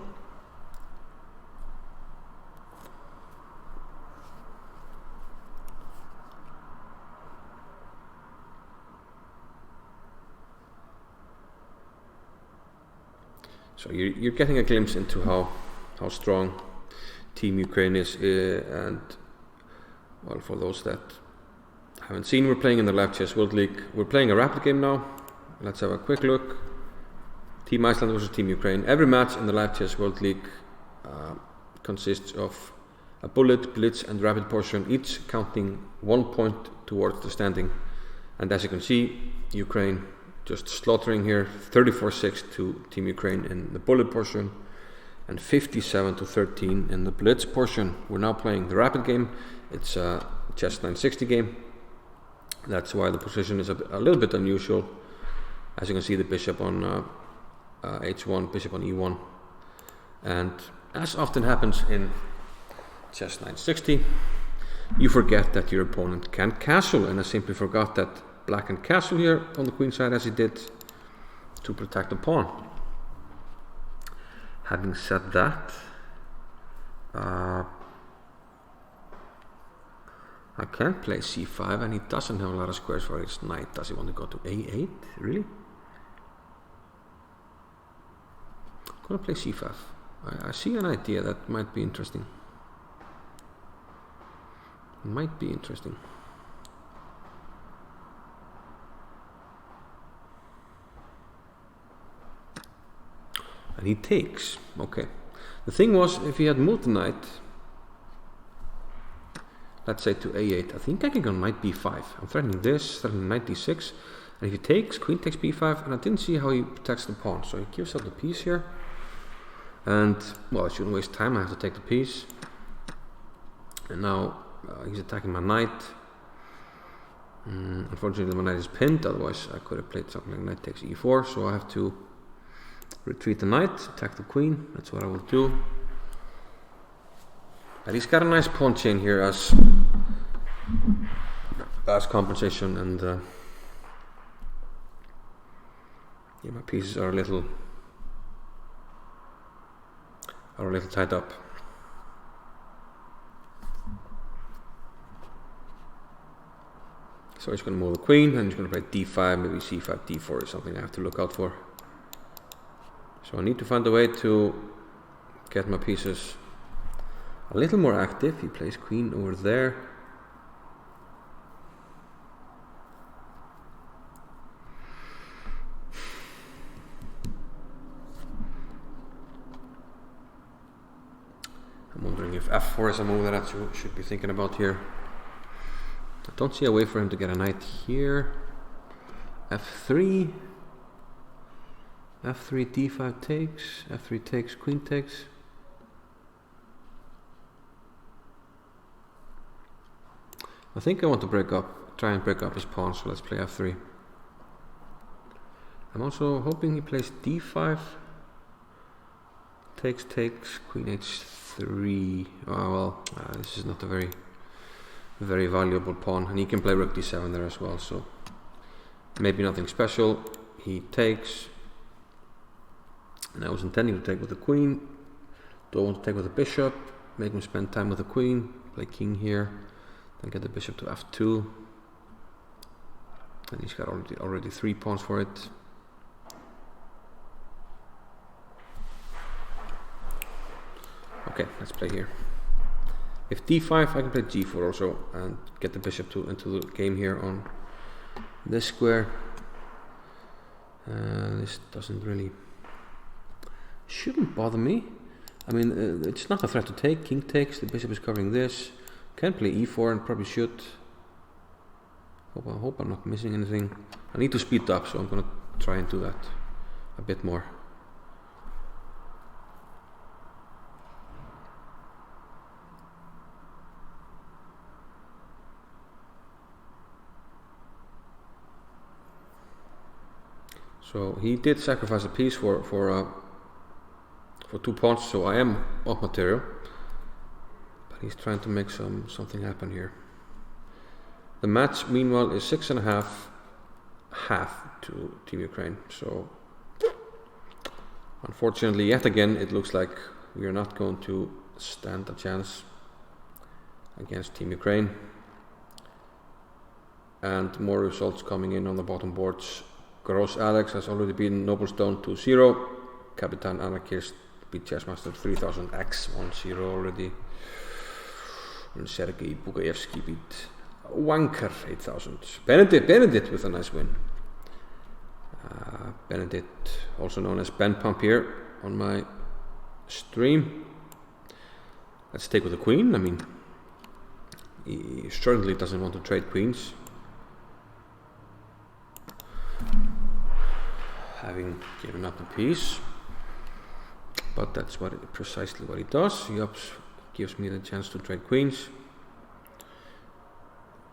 So you're getting a glimpse into how strong Team Ukraine is, and well, for those that haven't seen, we're playing in the Live Chess World League. We're playing a rapid game now. Let's have a quick look. Team Iceland versus Team Ukraine. Every match in the Live Chess World League consists of a bullet, blitz and rapid portion, each counting 1 point towards the standing. And as you can see, Ukraine just slaughtering here, 34-6 to Team Ukraine in the bullet portion and 57-13 in the blitz portion. We're now playing the rapid game. It's a chess 960 game. That's why the position is a little bit unusual. As you can see, the bishop on h1, bishop on e1. And as often happens in chess 960, you forget that your opponent can't castle, and I simply forgot that black can castle here on the queen side as he did to protect the pawn. Having said that, I can't play c5, and he doesn't have a lot of squares for his knight. Does he want to go to a8? Really? I'm gonna play c5. I see an idea that might be interesting. Might be interesting. And he takes. Okay. The thing was, if he had moved the knight, let's say to a8. I think I can go knight b5. I'm threatening this, threatening knight d6. And if he takes, queen takes b5, and I didn't see how he protects the pawn. So he gives up the piece here. And, well, I shouldn't waste time, I have to take the piece. And now he's attacking my knight. Unfortunately, my knight is pinned, otherwise I could have played something like knight takes e4. So I have to retreat the knight, attack the queen, that's what I will do. But he's got a nice pawn chain here as compensation, and yeah, my pieces are a little tied up. So he's going to move the queen, and he's going to play d5, maybe c5, d4 is something I have to look out for. So I need to find a way to get my pieces a little more active. He plays queen over there. I'm wondering if f4 is a move that I should be thinking about here. I don't see a way for him to get a knight here. f3. f3, d5 takes. f3 takes, queen takes. I think I want to try and break up his pawn, so let's play f3. I'm also hoping he plays d5. Takes, queen h3. This is not a very valuable pawn, and he can play rook d7 there as well, so maybe nothing special. He takes, and I was intending to take with the queen. Do I want to take with the bishop, make him spend time with the queen, play king here, then get the bishop to f2, and he's got already 3 pawns for it. Okay, let's play here. If d5, I can play g4 also and get the bishop into the game here on this square. This shouldn't bother me. I mean, it's not a threat to take. King takes, the bishop is covering this. Can play e4 and probably should. I hope I'm not missing anything. I need to speed up, so I'm going to try and do that a bit more. So he did sacrifice a piece for 2 pawns, so I am off material. But he's trying to make something happen here. The match, meanwhile, is 6.5 half to Team Ukraine. So unfortunately, yet again, it looks like we are not going to stand a chance against Team Ukraine. And more results coming in on the bottom boards. Gross Alex has already beaten Noblestone 2-0. Kapitan Anarchist beat Chessmaster 3000X 1-0 already. And Sergei Bugayevsky beat Wanker 8000. Benedict with a nice win. Benedict, also known as Ben Pump here on my stream. Let's take with the queen. I mean, he certainly doesn't want to trade queens. Having given up the piece, but that's precisely what he does. He gives me the chance to trade queens,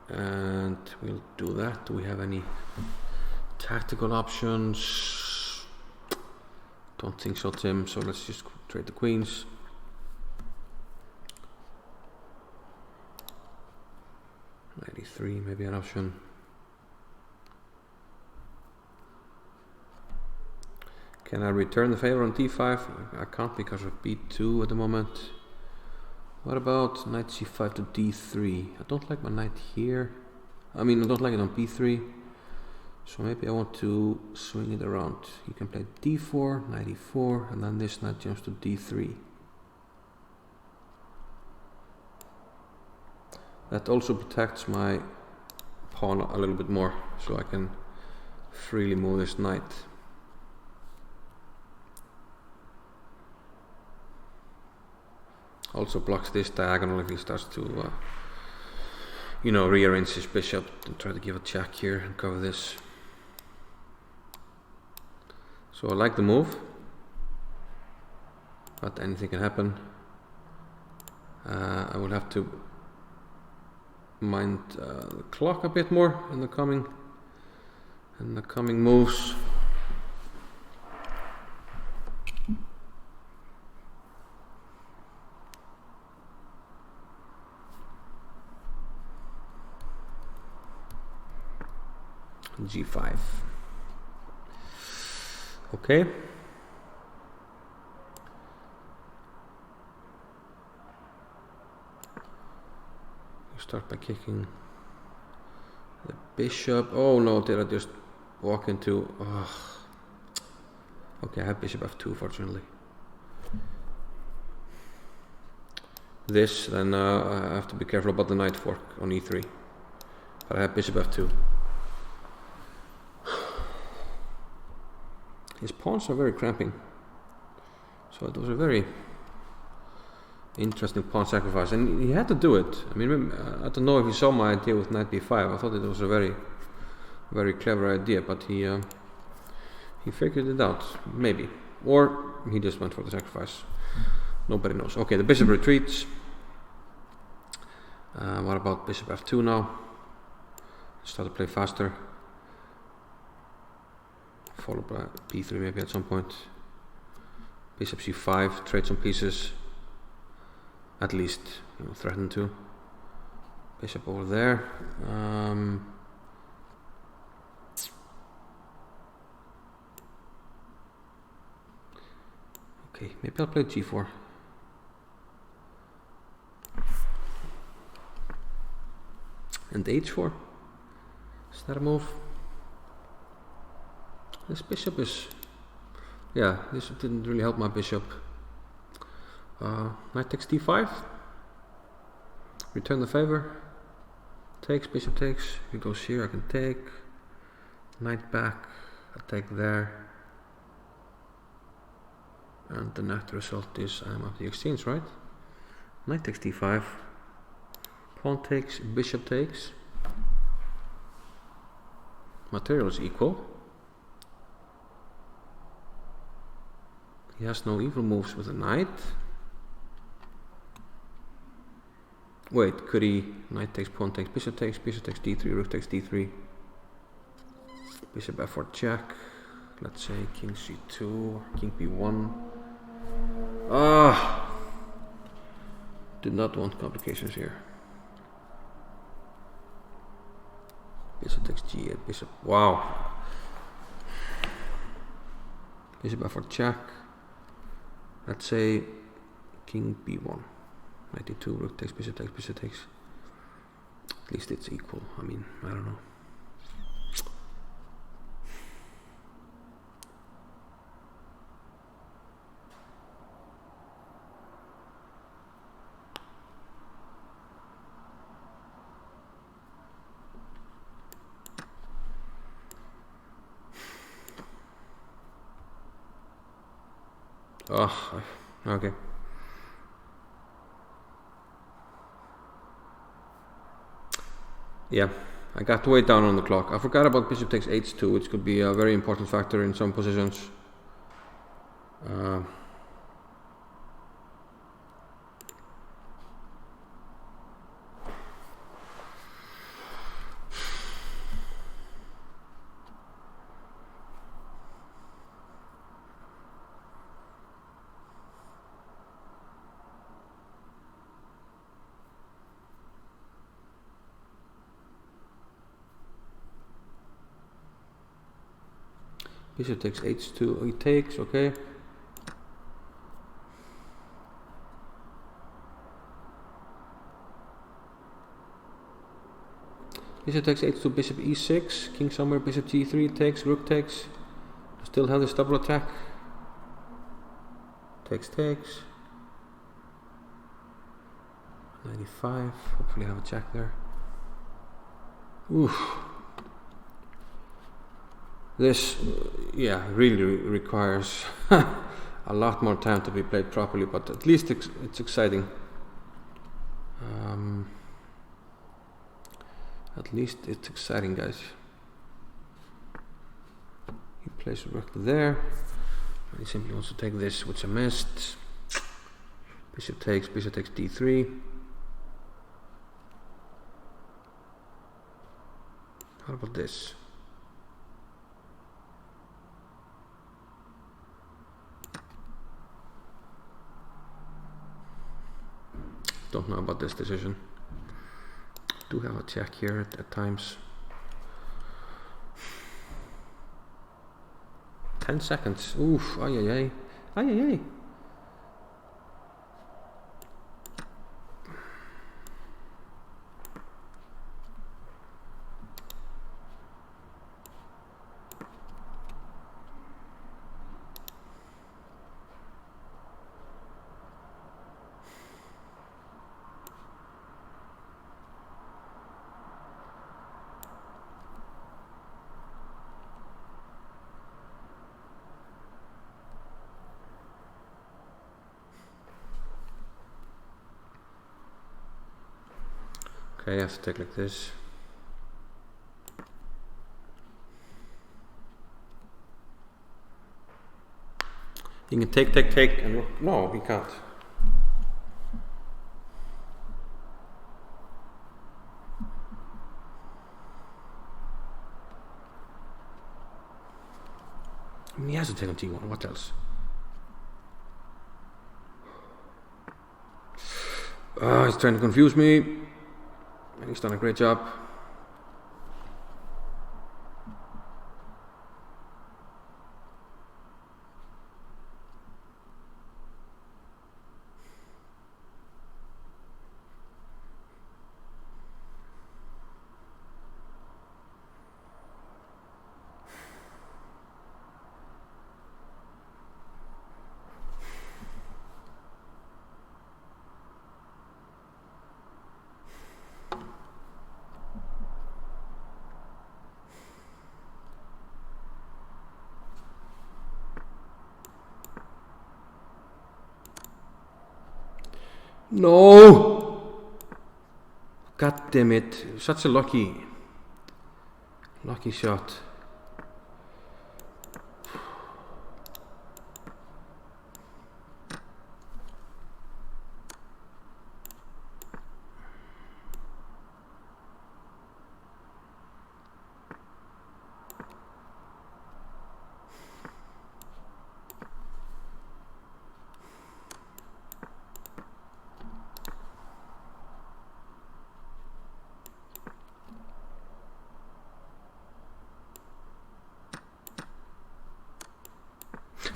and we'll do that. Do we have any tactical options? Don't think so, Tim. So let's just trade the queens. .93 maybe an option. Can I return the favor on d5? I can't because of b2 at the moment. What about knight c5 to d3? I don't like my knight here. I mean, I don't like it on b3. So maybe I want to swing it around. You can play d4, knight e4, and then this knight jumps to d3. That also protects my pawn a little bit more, so I can freely move this knight. Also blocks this diagonal if he starts to rearrange his bishop and try to give a check here and cover this. So I like the move, but anything can happen. I will have to mind the clock a bit more in the coming moves. G5. Okay. Start by kicking the bishop. Oh no, did I just walk into... Okay, I have bishop f2, fortunately. This, then I have to be careful about the knight fork on e3. But I have bishop f2. His pawns are very cramping. So it was a very interesting pawn sacrifice, and he had to do it. I mean, I don't know if he saw my idea with knight b5. I thought it was a very, very clever idea, but he figured it out, maybe, or he just went for the sacrifice. Nobody knows. Okay, the bishop retreats. What about bishop f2 now? Start to play faster. Followed by b3 maybe at some point. Bishop c5, trade some pieces. At least, threaten to. Bishop over there. Okay, maybe I'll play g4. And h4. Is that a move? This bishop is... Yeah, this didn't really help my bishop. Knight takes d5. Return the favor. Takes, bishop takes. If he goes here, I can take. Knight back. I take there. And the net result is I'm at the exchange, right? Knight takes d5. Pawn takes, bishop takes. Material is equal. He has no evil moves with a knight. Wait, could he? Knight takes, pawn takes, bishop takes d3, rook takes d3. Bishop f4 check. Let's say king c2, king b1. Did not want complications here. Bishop takes g8, bishop. Wow. Bishop f4 check. Let's say king b1. Knight d2, rook takes, bishop takes, bishop takes. At least it's equal. I mean, I don't know. Oh, okay. Yeah, I got way down on the clock. I forgot about bishop takes h2, which could be a very important factor in some positions. Bishop takes h2, he takes, okay. Bishop takes h2, bishop e6, king somewhere, bishop g3 takes, rook takes. Still have this double attack. Takes, takes. 95, hopefully I have a check there. Oof. This, yeah, really requires a lot more time to be played properly, but at least it's exciting. At least it's exciting, guys. He plays rook there. And he simply wants to take this, which I missed. Bishop takes d3. How about this? Don't know about this decision. Do have a check here at times. 10 seconds. Oof, ay ay ay. Ay ay ay. Okay, I have to take like this. He can take, and look. No, he can't. I mean, he has to take on t1. What else? He's trying to confuse me. And he's done a great job. No! God damn it. Such a lucky shot.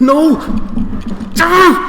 No! Ah!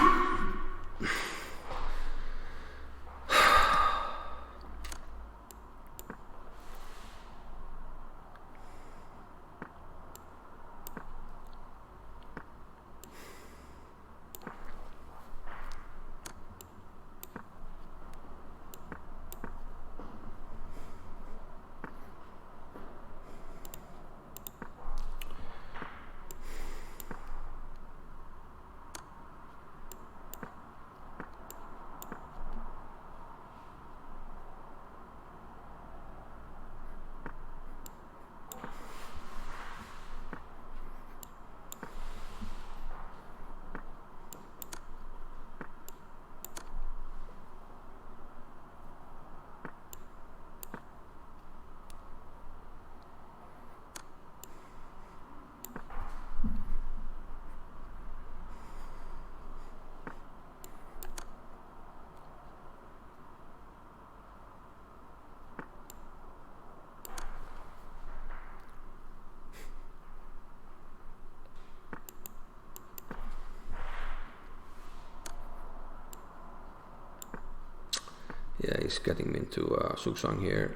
Yeah, he's getting me into Suksang here.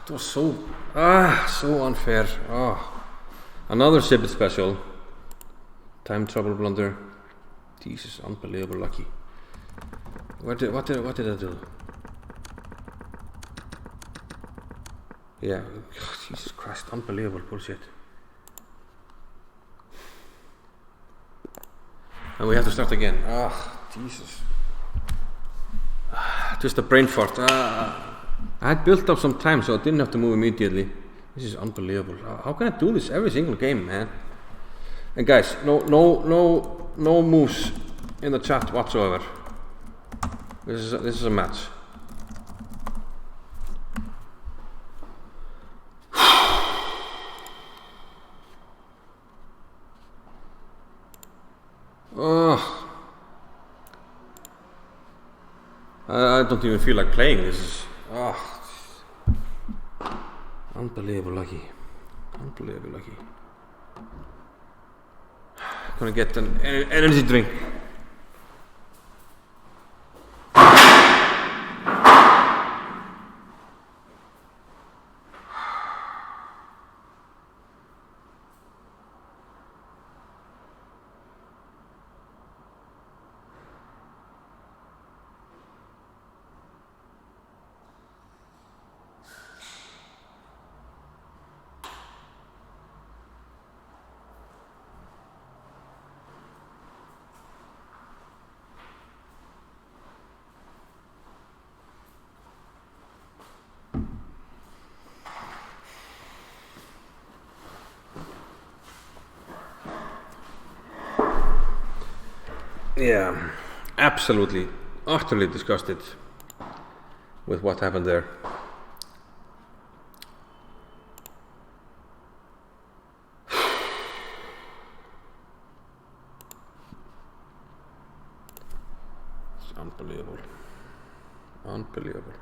It was so unfair. Another Sibit special. Time trouble blunder. Jesus, unbelievable lucky. What did I do? Yeah, Jesus Christ, unbelievable bullshit. And we have to start again. Jesus. Just a brain fart. I had built up some time, so I didn't have to move immediately. This is unbelievable. How can I do this every single game, man? And guys, no moves in the chat whatsoever. This is a match. Oh, I don't even feel like playing. This is unbelievable lucky. Unbelievable lucky. I'm gonna get an energy drink. Yeah, absolutely, utterly disgusted with what happened there. It's unbelievable. Unbelievable.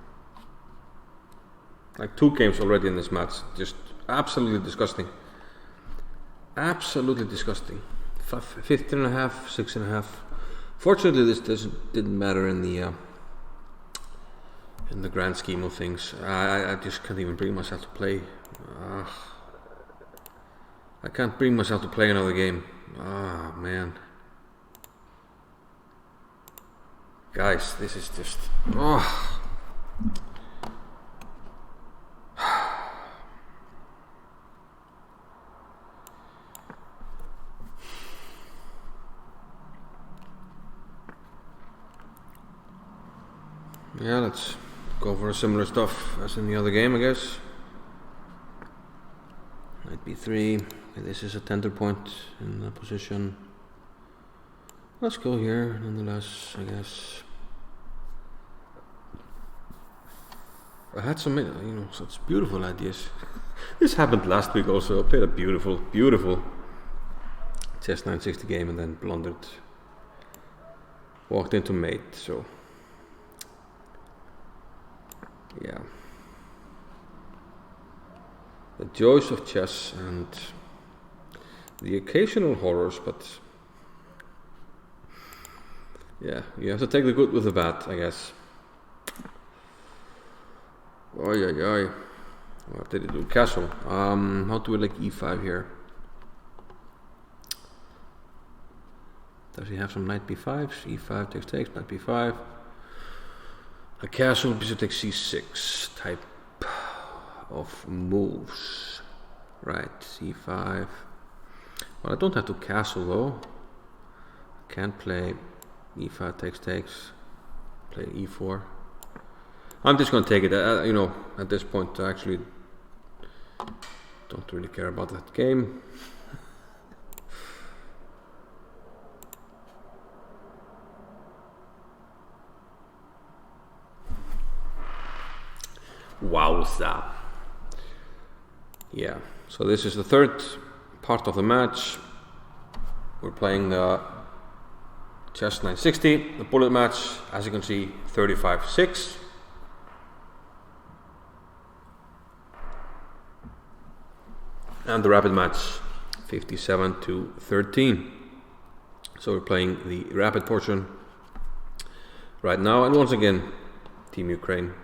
Like 2 games already in this match. Just absolutely disgusting. Absolutely disgusting. 15.5, 6.5. Fortunately, this didn't matter in the grand scheme of things. I just can't even bring myself to play. I can't bring myself to play another game. Ah, man. Guys, this is just... Yeah, let's go for similar stuff as in the other game, I guess. Knight b3. Okay, this is a tender point in the position. Let's go here, nonetheless, I guess. I had some, such beautiful ideas. This happened last week also. I played a beautiful chess 960 game and then blundered. Walked into mate, so... Yeah. The joys of chess and the occasional horrors, but yeah, you have to take the good with the bad, I guess. Oi. What did he do? Castle. How do we like e5 here? Does he have some knight b5? e5 takes, knight b5. A castle, bishop takes c6 type of moves. Right, c5. Well, I don't have to castle though. I can't play e5 takes, play e4. I'm just gonna take it. At this point, I actually don't really care about that game. Wowza. Yeah, so this is the third part of the match. We're playing the chess 960, the bullet match, as you can see, 35-6. And the rapid match, 57-13. So we're playing the rapid portion right now, and once again, Team Ukraine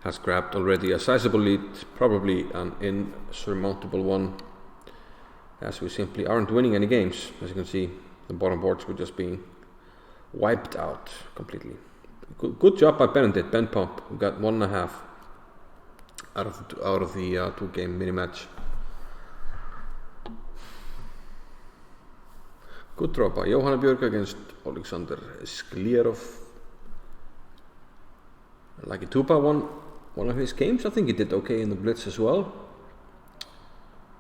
has grabbed already a sizable lead, probably an insurmountable one, as we simply aren't winning any games. As you can see, the bottom boards were just being wiped out completely. Good job by Ben Pump, who got 1.5 out of the 2-game mini match. Good draw by Johanna Björk against Alexander Sklerov. Like a Tupa won one of his games. I think he did okay in the Blitz as well.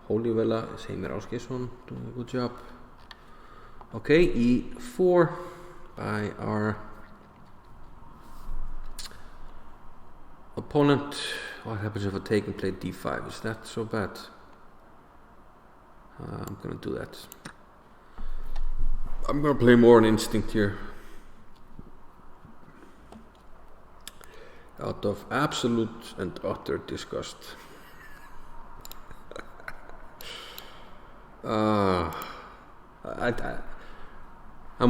Holy Villa is Heimir Ásgeirsson doing a good job. Okay, e4 by our opponent. What happens if I take and play d5? Is that so bad? I'm gonna do that. I'm gonna play more on instinct here. Out of absolute and utter disgust. I'm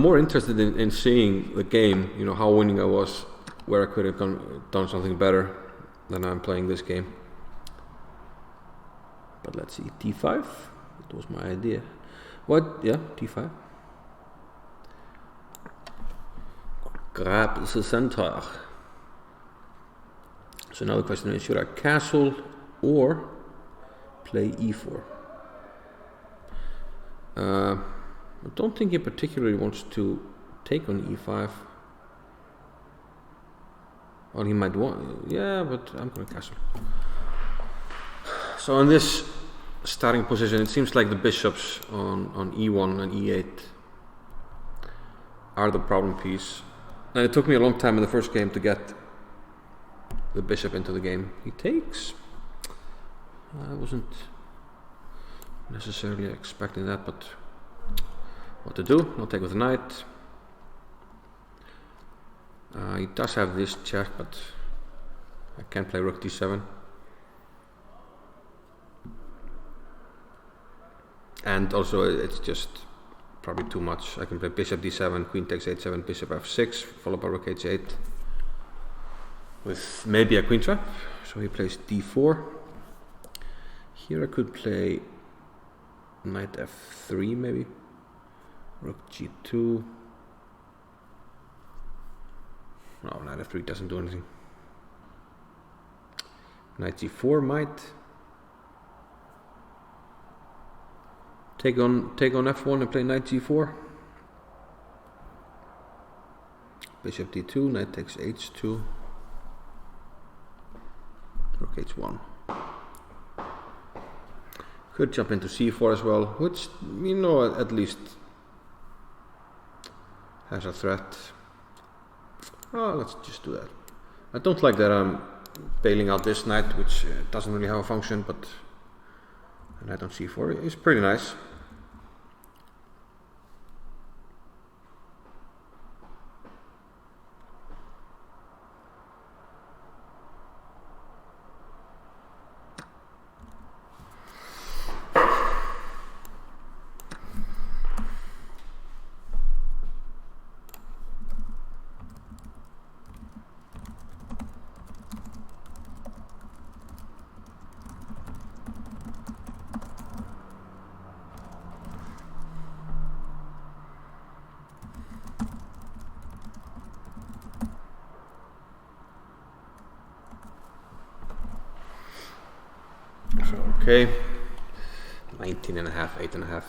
more interested in seeing the game, you know, how winning I was, where I could have done something better than I'm playing this game. But let's see, d5, that was my idea. What? Yeah, d5. Grab the center. So now the question is, should I castle or play e4? I don't think he particularly wants to take on e5. Or he might want, yeah, but I'm gonna castle. So in this starting position, it seems like the bishops on e1 and e8 are the problem piece. And it took me a long time in the first game to get the bishop into the game. He takes. I wasn't necessarily expecting that, but what to do? I'll take with the knight. He does have this check, but I can't play rook d7. And also it's just probably too much. I can play bishop d7, queen takes h7, bishop f6, followed by rook h8 with maybe a queen trap. So he plays d4. Here I could play knight f3 maybe, rook g2. No, knight f3 doesn't do anything. Knight g4 might take on f1 and play knight g4. Bishop d2, knight takes h2, rook h1. Could jump into c4 as well, which, you know, at least has a threat. Oh, let's just do that. I don't like that I'm bailing out this knight, which doesn't really have a function, but a knight on c4 is pretty nice. Okay, 19 and a half, 8 and a half.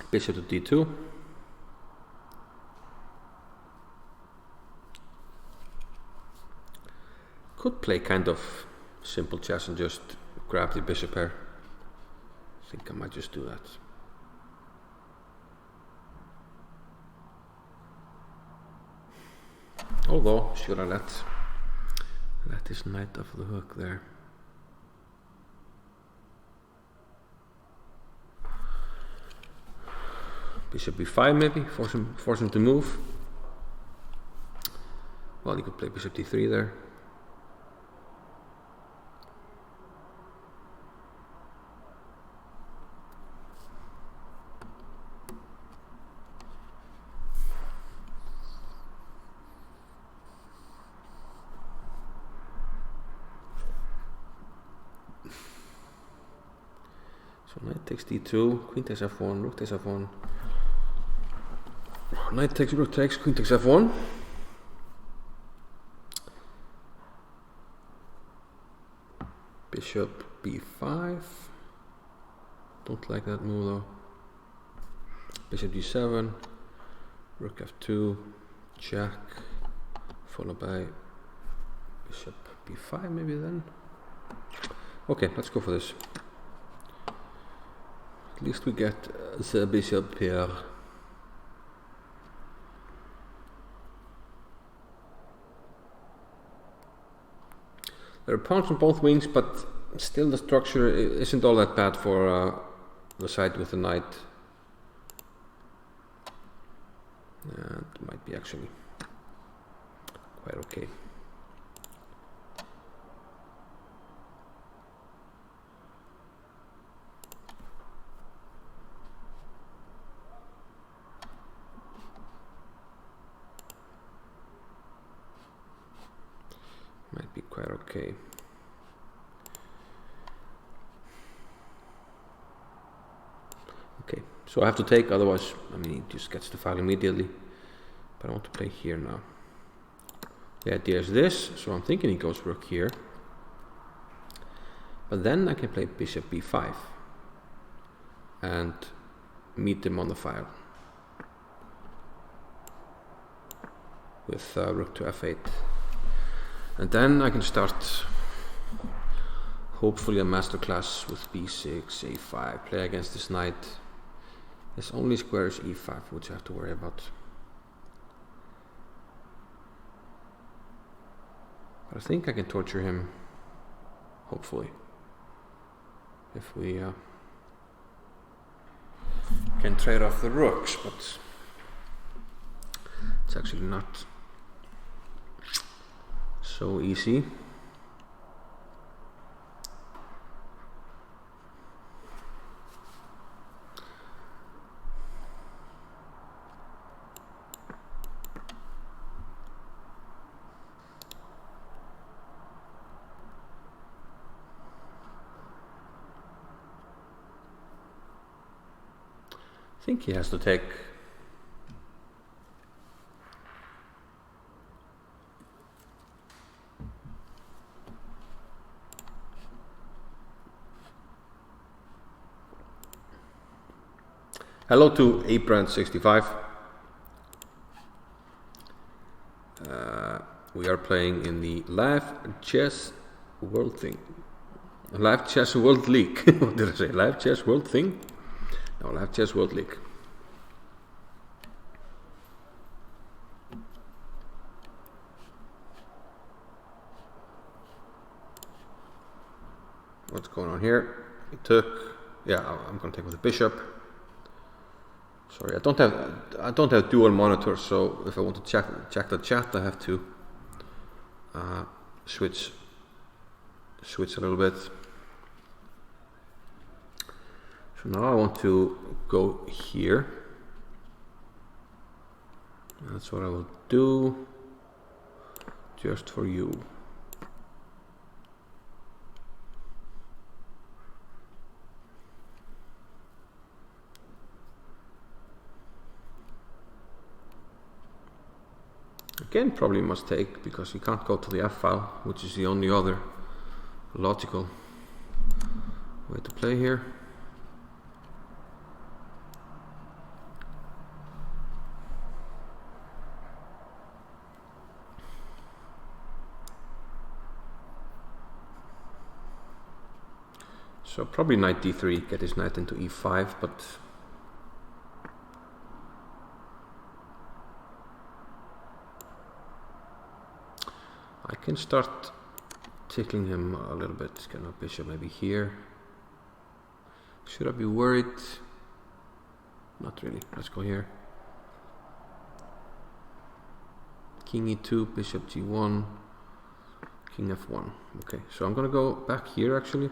Bishop to d2. Could play kind of simple chess and just grab the bishop here. I think I might just do that. Although, should I let this knight off the hook there? Bishop b5 maybe, force him to move. Well, you could play bishop d3 there. So knight takes d2, queen takes f1, rook takes f1. Knight takes, rook takes, queen takes f1. Bishop b5. Don't like that move though. Bishop g7. Rook f2. Jack. Followed by bishop b5 maybe then. Okay, let's go for this. At least we get the bishop pair. There are pawns on both wings, but still the structure isn't all that bad for the side with the knight. It might be actually quite okay. Might be quite okay. Okay, so I have to take, otherwise, I mean, he just gets the file immediately. But I want to play here now. The idea is this, so I'm thinking he goes rook here. But then I can play bishop b5 and meet him on the file with rook to f8. And then I can start, hopefully, a masterclass with b6, a5, play against this knight. His only square is e5, which I have to worry about. But I think I can torture him, hopefully, if we can trade off the rooks, but it's actually not so easy. I think he has to take. Hello to abrand65. We are playing in the Live Chess World Thing. Live Chess World League. What did I say? Live Chess World Thing? No, Live Chess World League. What's going on here? He took. Yeah, I'm going to take with the bishop. Sorry, I don't have dual monitors, so if I want to check the chat, I have to switch a little bit. So now I want to go here. That's what I will do, just for you. Again, probably must take, because you can't go to the F file, which is the only other logical way to play here. So probably knight d3, get his knight into e5, but I can start tickling him a little bit. Kind of bishop maybe here. Should I be worried? Not really. Let's go here. King e2, bishop g1, king f1. Okay, so I'm gonna go back here actually.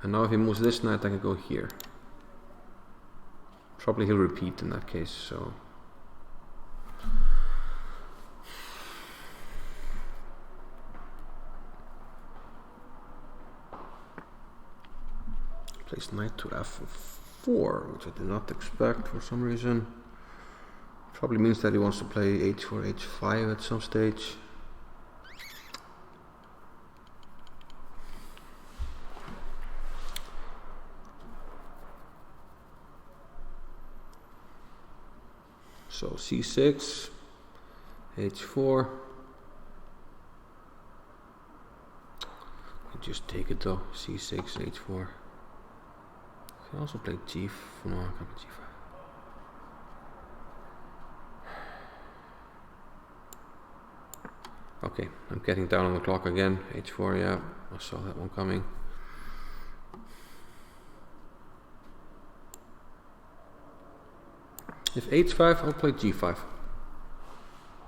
And now if he moves this knight, I can go here. Probably he'll repeat in that case, so. Place knight to f4, which I did not expect for some reason. Probably means that he wants to play h4, h5 at some stage. So c6, h4. I'll just take it though. c6, h4. I can also play g4. No, I can't play g5. Okay, I'm getting down on the clock again. h4, yeah, I saw that one coming. If h5, I'll play g5.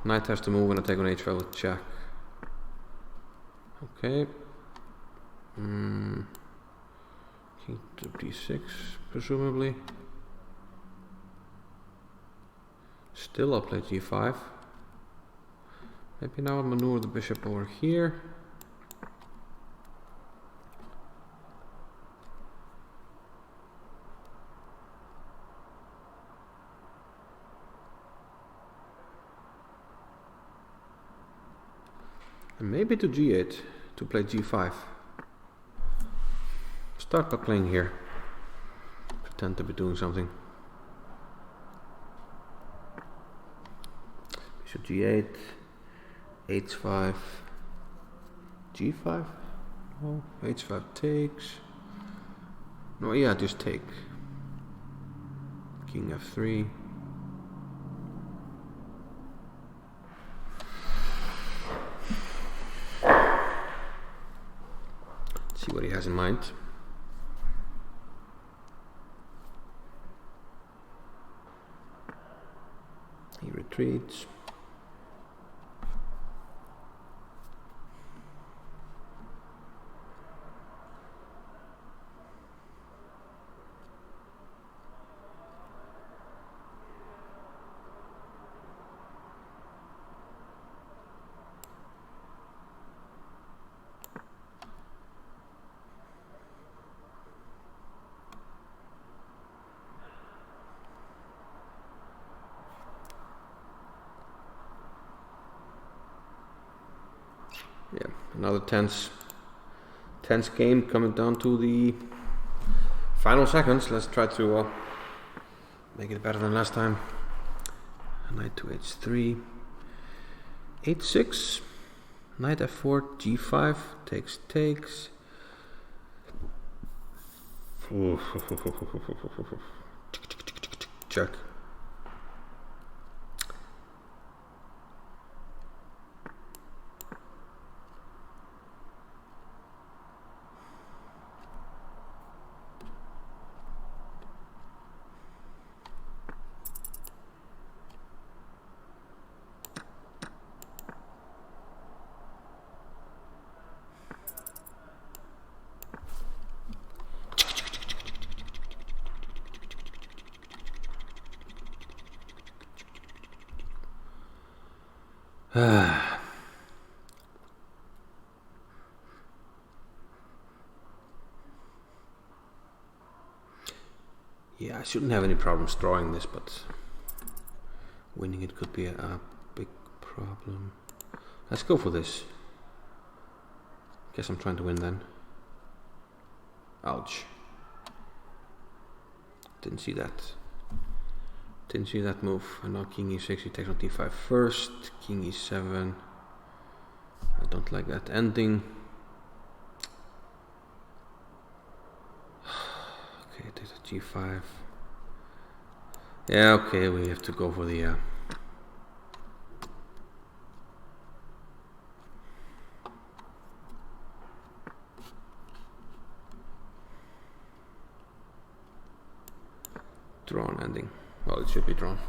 Knight has to move and I take on h5 with check. Okay. King to d6, presumably. Still I'll play g5. Maybe now I'll maneuver the bishop over here. And maybe to g8 to play g5. Start by playing here. Pretend to be doing something. Bishop g8, h5, g5. Oh, h5 takes. No, yeah, just take. King f3. See what he has in mind. He retreats. Yeah, another tense game coming down to the final seconds. Let's try to make it better than last time. Knight to h3, h6, knight f4, g5, takes. Check. Yeah, I shouldn't have any problems drawing this, but winning it could be a big problem. Let's go for this. Guess I'm trying to win then. Ouch. Didn't see that. Didn't see that move. And now king e6, he takes on d5 first. King e7. I don't like that ending. Okay, takes a g5. Yeah, okay, we have to go for the drawn ending. Well, it should be drawn.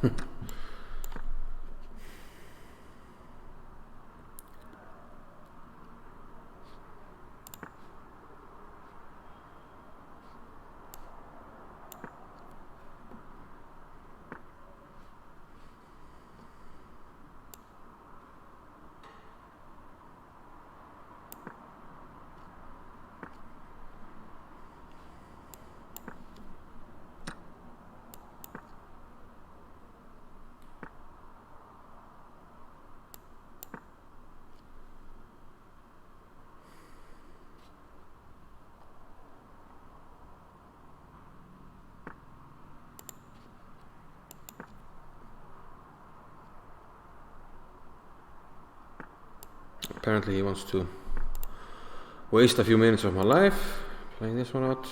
Apparently he wants to waste a few minutes of my life playing this one out.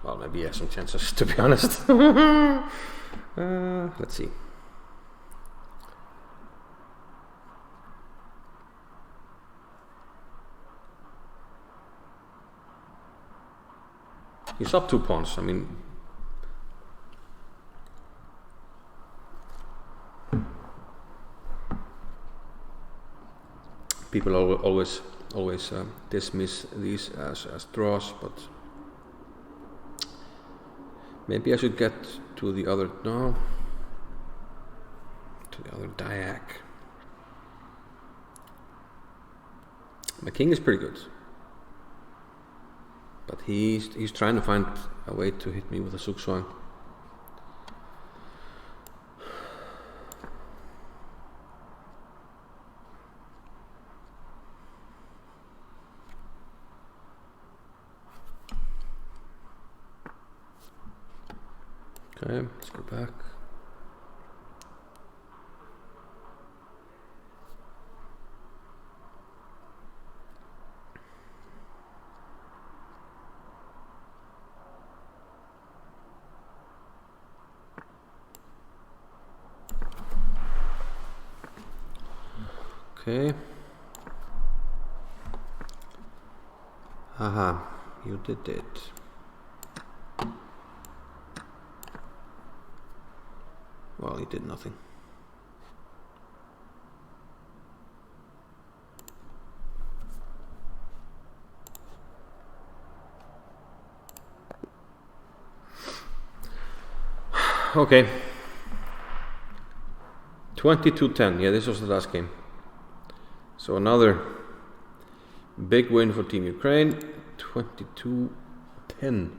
Well, maybe he has some chances, to be honest. Let's see. He's up 2 pawns. I mean, people always dismiss these as draws, but maybe I should get to the other diag. My king is pretty good, but he's trying to find a way to hit me with a Zugzwang. Okay, let's go back. Okay. Haha, you did it. Well, he did nothing. Okay. 22-10. Yeah, this was the last game. So another big win for Team Ukraine. 22-10.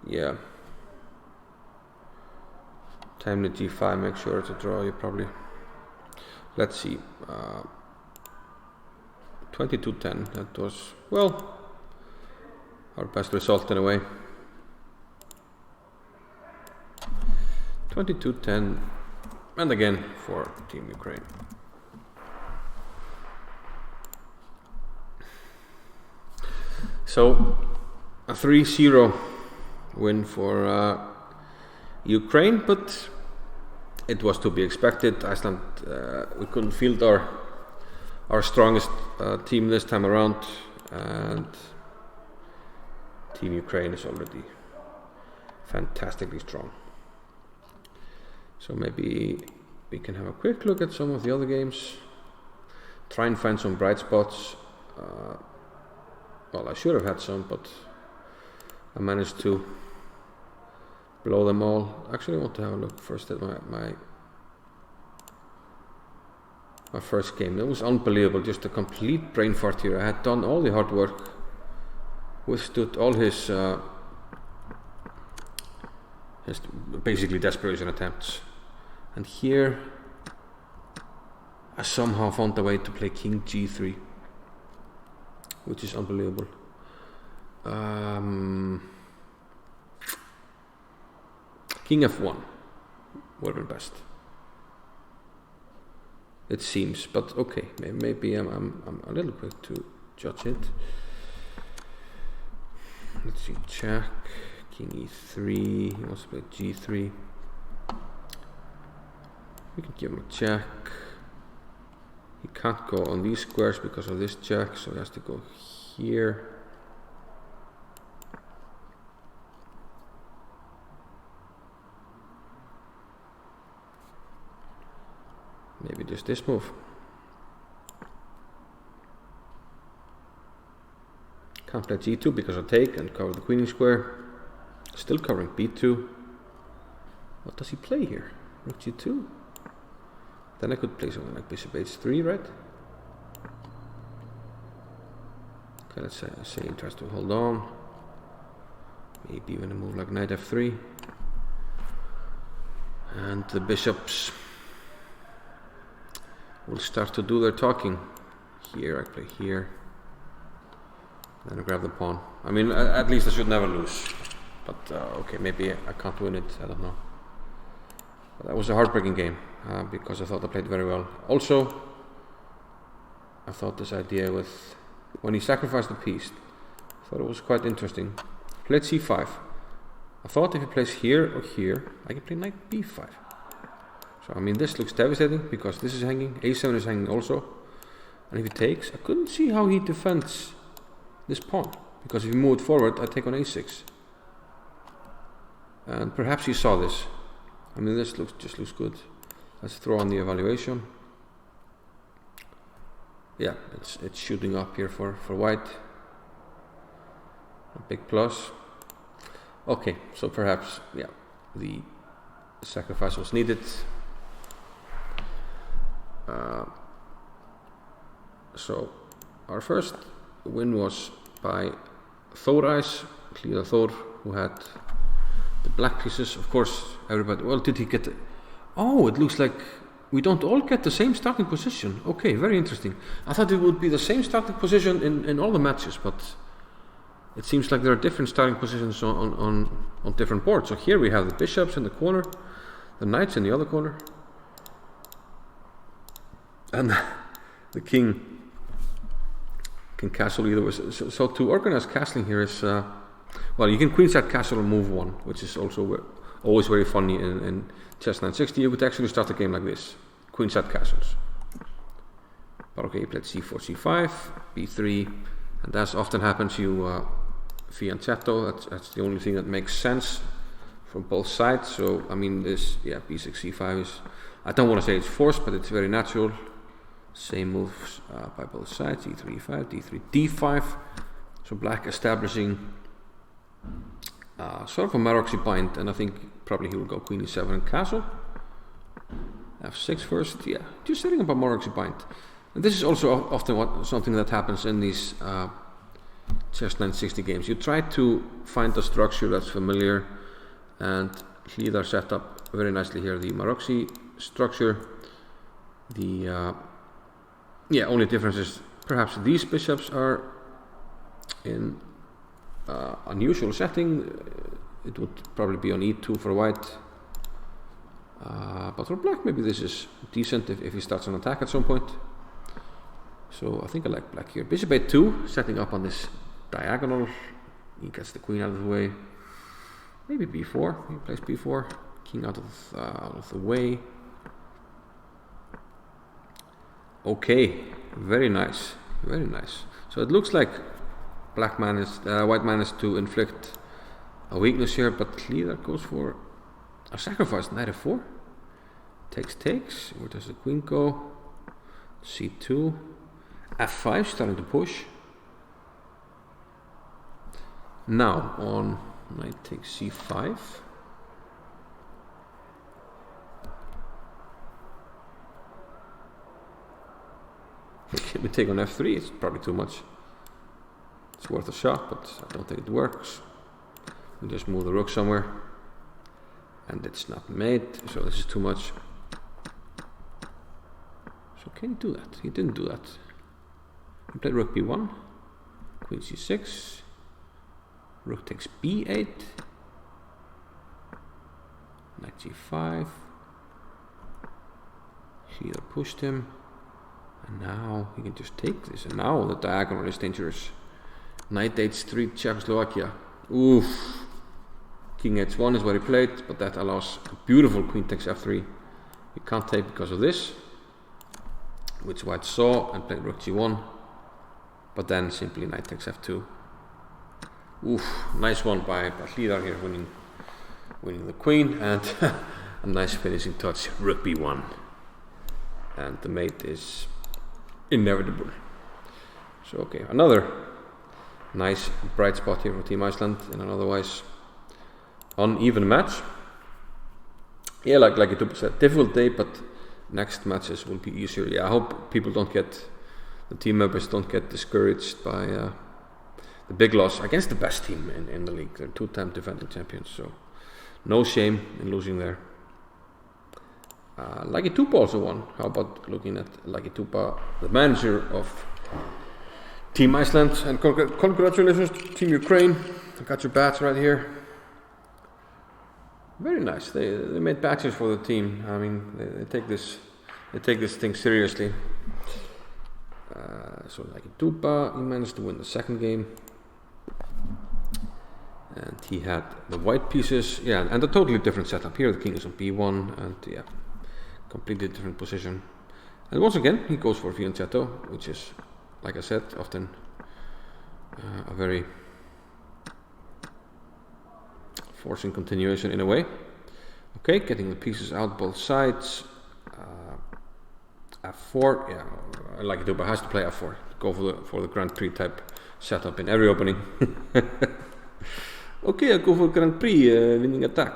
Yeah. Time to G5, make sure to draw you probably. Let's see. 22-10, that was, well, our best result in a way. 22-10, and again for Team Ukraine. So, a 3-0 win for Ukraine, but it was to be expected. Iceland, we couldn't field our strongest team this time around, and Team Ukraine is already fantastically strong. So maybe we can have a quick look at some of the other games, try and find some bright spots. Well, I should have had some, but I managed to blow them all. Actually, I want to have a look first at my first game. It was unbelievable, just a complete brain fart here. I had done all the hard work, withstood all his basically desperation attempts, and here I somehow found a way to play King G3, which is unbelievable. King F1 would have been best, it seems, but okay, maybe I'm a little quick to judge it. Let's see, check, King E3, he wants to play G3. We can give him a check. He can't go on these squares because of this check, so he has to go here. Maybe just this move. Can't play G2 because I take and cover the queening square. Still covering B2. What does he play here? Rook G2. Then I could play something like Bishop H3, right? Okay, let's say he tries to hold on. Maybe even a move like Knight F3. And the bishops will start to do their talking. Here, I play here. Then I grab the pawn. I mean, at least I should never lose. But okay, maybe I can't win it, I don't know. But that was a heartbreaking game, because I thought I played very well. Also, I thought this idea with, when he sacrificed the piece, I thought it was quite interesting. Played c5. I thought if he plays here or here, I can play knight b5. So I mean, this looks devastating, because this is hanging, a7 is hanging also. And if he takes, I couldn't see how he defends this pawn, because if you move it forward, I take on a6. And perhaps he saw this. I mean, this just looks good. Let's throw on the evaluation. Yeah, it's shooting up here for white. A big plus. Okay, so perhaps, yeah, the sacrifice was needed. So our first win was by Thor-Ice, Hlíðar Thor, who had the black pieces. Of course, everybody, well, did he get the, oh, it looks like we don't all get the same starting position. Okay, very interesting. I thought it would be the same starting position in all the matches, but it seems like there are different starting positions on different boards. So here we have the bishops in the corner, the knights in the other corner, and the king can castle either way. So to organize castling here is, well, you can queenside castle and move one, which is also always very funny in chess 960. You could actually start a game like this, queenside castles. But okay, you played c4, c5, b3, and as often happens, you fianchetto. That's the only thing that makes sense from both sides. So I mean, this, yeah, b6, c5 is, I don't want to say it's forced, but it's very natural. Same moves by both sides, e3, e5, d3, d5. So black establishing sort of a Maroczy bind, and I think probably he will go queen e7 and castle. f6 first, yeah, just setting up a Maroczy bind. And this is also often something that happens in these chess 960 games. You try to find a structure that's familiar, and Hlíðar set up very nicely here the Maroczy structure. The only difference is perhaps these bishops are in unusual setting. It would probably be on e2 for white, but for black maybe this is decent if he starts an attack at some point. So I think I like black here. Bishop a2, setting up on this diagonal. He gets the queen out of the way. Maybe b4. He plays b4. King out of the way. Okay, very nice, very nice. So it looks like white managed to inflict a weakness here, but Hlíðar goes for a sacrifice. Knight f4. Takes. Where does the queen go? c2. f5, starting to push. Now on knight takes c5. Can we take on f3? It's probably too much. It's worth a shot, but I don't think it works. We just move the rook somewhere, and it's not made, so this is too much. So can he do that? He didn't do that. He played rook b1, queen c6, rook takes b8, knight g5. Hlíðar pushed him, and now he can just take this, and now the diagonal is dangerous. Knight h3, Czechoslovakia. Oof. King h1 is what he played, but that allows a beautiful queen takes f3. You can't take because of this, which white saw and played rook g1, but then simply knight takes f2. Oof, nice one by Hlíðar here, winning the queen, and a nice finishing touch, rook b1. And the mate is inevitable. So okay, another nice bright spot here for Team Iceland in an otherwise uneven match. Yeah, like it was a difficult day, but next matches will be easier. Yeah, I hope people the team members don't get discouraged by the big loss against the best team in the league. They're two-time defending champions, so no shame in losing there. Lagetupa also won. How about looking at Lagetupa, the manager of Team Iceland, and congratulations to Team Ukraine. I got your badge right here. Very nice. They made badges for the team. I mean, they take this thing seriously. So Lagetupa, he managed to win the second game. And he had the white pieces, yeah, and a totally different setup. Here the king is on b1, and yeah, completely different position. And once again, he goes for fianchetto, which is, like I said, often a very forcing continuation in a way. Okay, getting the pieces out both sides. f4, yeah, Lagetupa has to play f4. Go for the Grand Prix type setup in every opening. Okay, I go for Grand Prix, winning attack.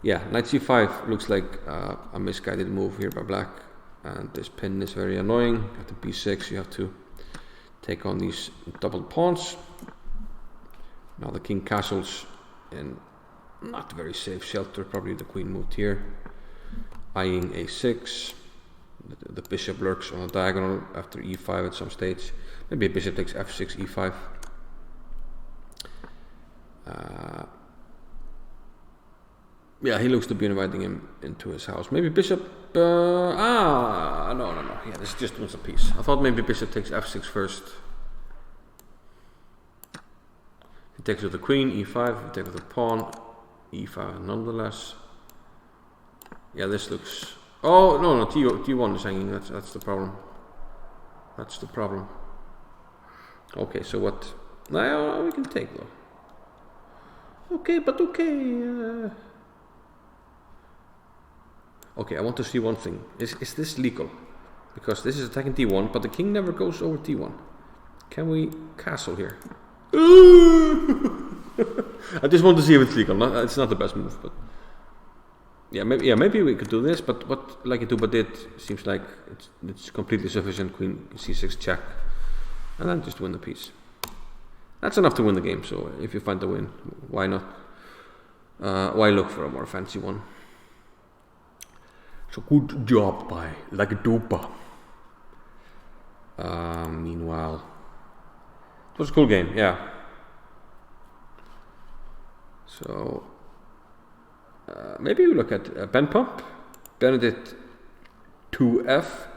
Yeah, knight c5 looks like a misguided move here by black, and this pin is very annoying. At the b6 you have to take on these double pawns. Now the king castles in not very safe shelter, probably the queen moved here. Eyeing a6, the bishop lurks on the diagonal after e5 at some stage. Maybe bishop takes f6, e5. Yeah, he looks to be inviting him into his house. Maybe bishop. No. Yeah, this just wants a piece. I thought maybe bishop takes f6 first. He takes with the queen, e5. He takes with the pawn, e5 nonetheless. Yeah, this looks. Oh no, t1 is hanging. That's the problem. That's the problem. Okay, so what? No, we can take though. Okay, but okay. Okay, I want to see one thing. Is this legal? Because this is attacking t1, but the king never goes over t1. Can we castle here? I just want to see if it's legal. It's not the best move, but yeah, maybe we could do this. But what Lagetupa did seems like it's completely sufficient. Queen c6 check, and then just win the piece. That's enough to win the game. So if you find the win, why not? Why look for a more fancy one? So good job by Lagetupa. Meanwhile, it was a cool game, yeah. So maybe we look at Ben Pump, Benedict 2F,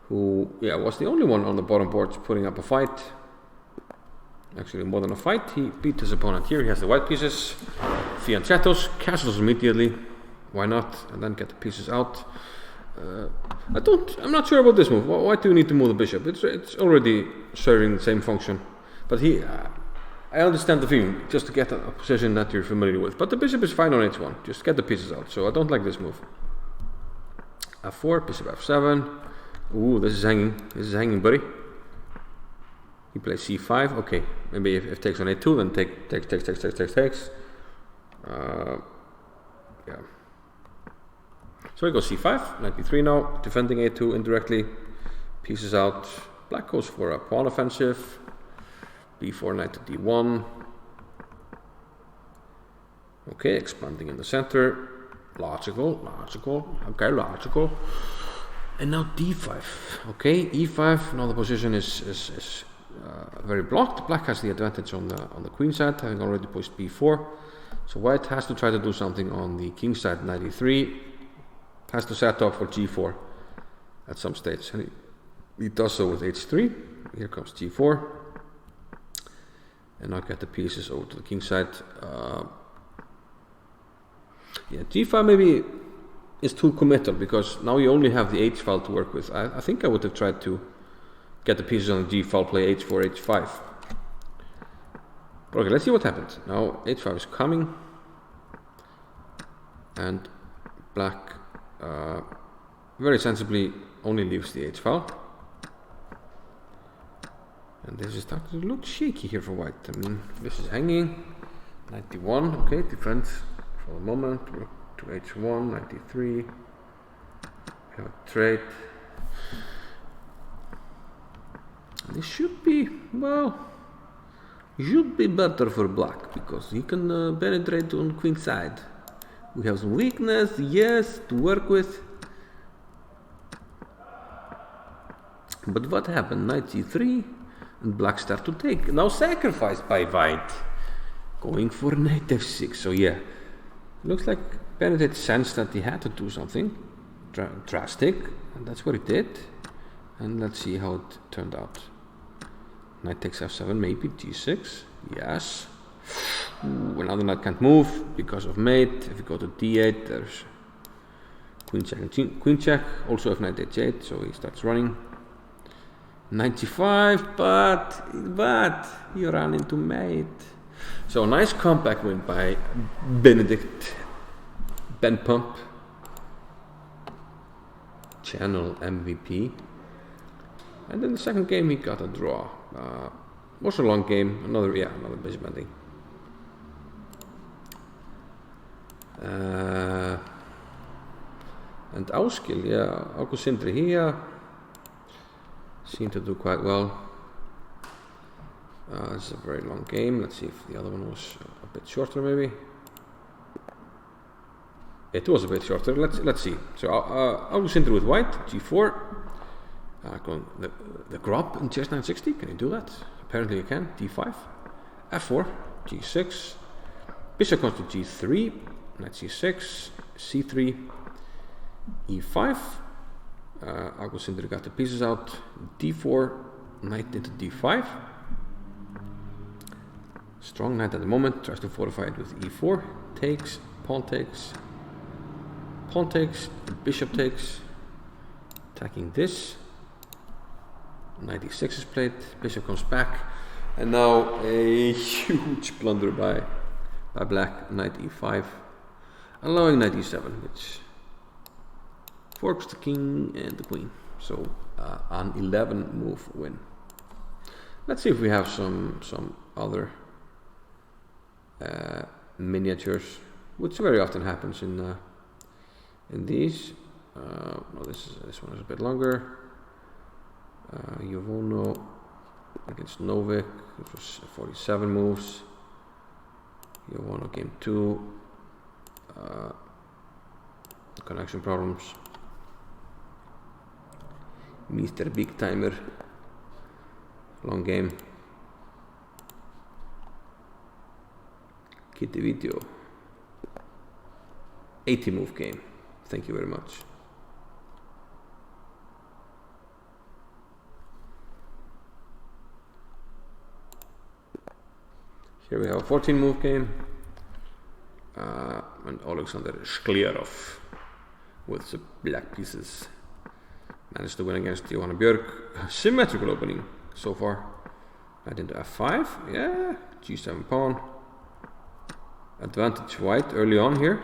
who was the only one on the bottom board putting up a fight. Actually, more than a fight. He beat his opponent here. He has the white pieces, fianchettos, castles immediately. Why not? And then get the pieces out. I'm not sure about this move. Why do you need to move the bishop? It's already serving the same function. But I understand the feeling, just to get a position that you're familiar with. But the bishop is fine on h1. Just get the pieces out. So I don't like this move. f4, bishop f7. Ooh, this is hanging. This is hanging, buddy. He plays c5. Okay, maybe if takes on a2, then takes. Yeah. So he goes c5, knight b3 now, defending a2 indirectly. Pieces out. Black goes for a pawn offensive. b4, knight to d1. Okay, expanding in the center. Logical. Okay, logical. And now d5. Okay, e5. Now the position is very blocked. Black has the advantage on the queen side, having already pushed b4. So white has to try to do something on the king side, knight e3. Has to set up for g4 at some stage. And he does so with h3. Here comes g4. And now get the pieces over to the king side. g5 maybe is too committal, because now you only have the h file to work with. I think I would have tried to get the pieces on the g file, play h4, h5. But okay, let's see what happens. Now h5 is coming, and black very sensibly only leaves the h file. And this is starting to look shaky here for white. I mean, this is hanging. 91, okay, defense for the moment. Rook to h1, 93. We have a trade. This should be, well, should be better for black, because he can penetrate on queen side. We have some weakness, yes, to work with. But what happened? Knight g3, and black start to take. Now sacrificed by white. Going for knight f6. So yeah, looks like Benedict sensed that he had to do something drastic, and that's what he did. And let's see how it turned out. Knight takes f7, maybe g6. Yes. Ooh, another knight can't move because of mate. If you go to d8, there's queen check and queen check. Also if knight h8, so he starts running. Knight g5, but he ran into mate. So nice comeback win by Benedict. Ben Pump. Channel MVP. And in the second game he got a draw. Was a long game. Another bishop bending. And Áskil, August Sindri, he seemed to do quite well. This is a very long game. Let's see if the other one was a bit shorter, maybe. It was a bit shorter. Let's see. So August Sindri with white, g4. Going the Grob in chess 960. Can you do that? Apparently you can. d5, f4, g6. Bishop comes to g3. Knight c6, c3, e5. August Sindri got the pieces out. d4, knight into d5. Strong knight at the moment. Tries to fortify it with e4. Takes, pawn takes, bishop takes. Attacking this. Knight e6 is played. Bishop comes back. And now a huge blunder by black. Knight e5. Allowing knight e7, which forks the king and the queen. So an 11 move win. Let's see if we have some other miniatures, which very often happens in these. Well, this one is a bit longer. Jovono against Novik, which was 47 moves. Jovono game 2. Connection problems. Mr. Big Timer. Long game. Kitty Video. 80 move game. Thank you very much. Here we have a 14 move game. And Alexander Sklerov with the black pieces managed to win against Johanna Björk. Symmetrical opening so far. Knight into f5, yeah, g7 pawn. Advantage white early on here.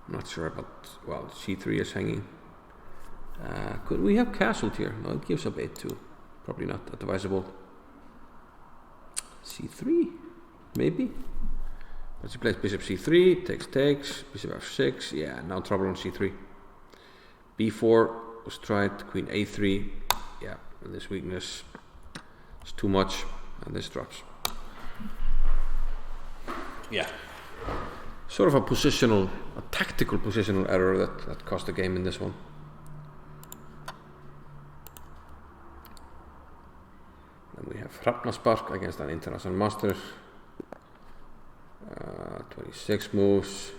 I'm not sure, but well, c3 is hanging. Could we have castled here? No, it gives up a2. Probably not advisable. c3. Maybe. Let's place bishop c3, takes, bishop f6, yeah, now trouble on c3. b4 was tried, queen a3, yeah, and this weakness is too much, and this drops. Yeah. Sort of a tactical positional error that cost the game in this one. Then we have Hrafnarspark against an international master. 26 moves.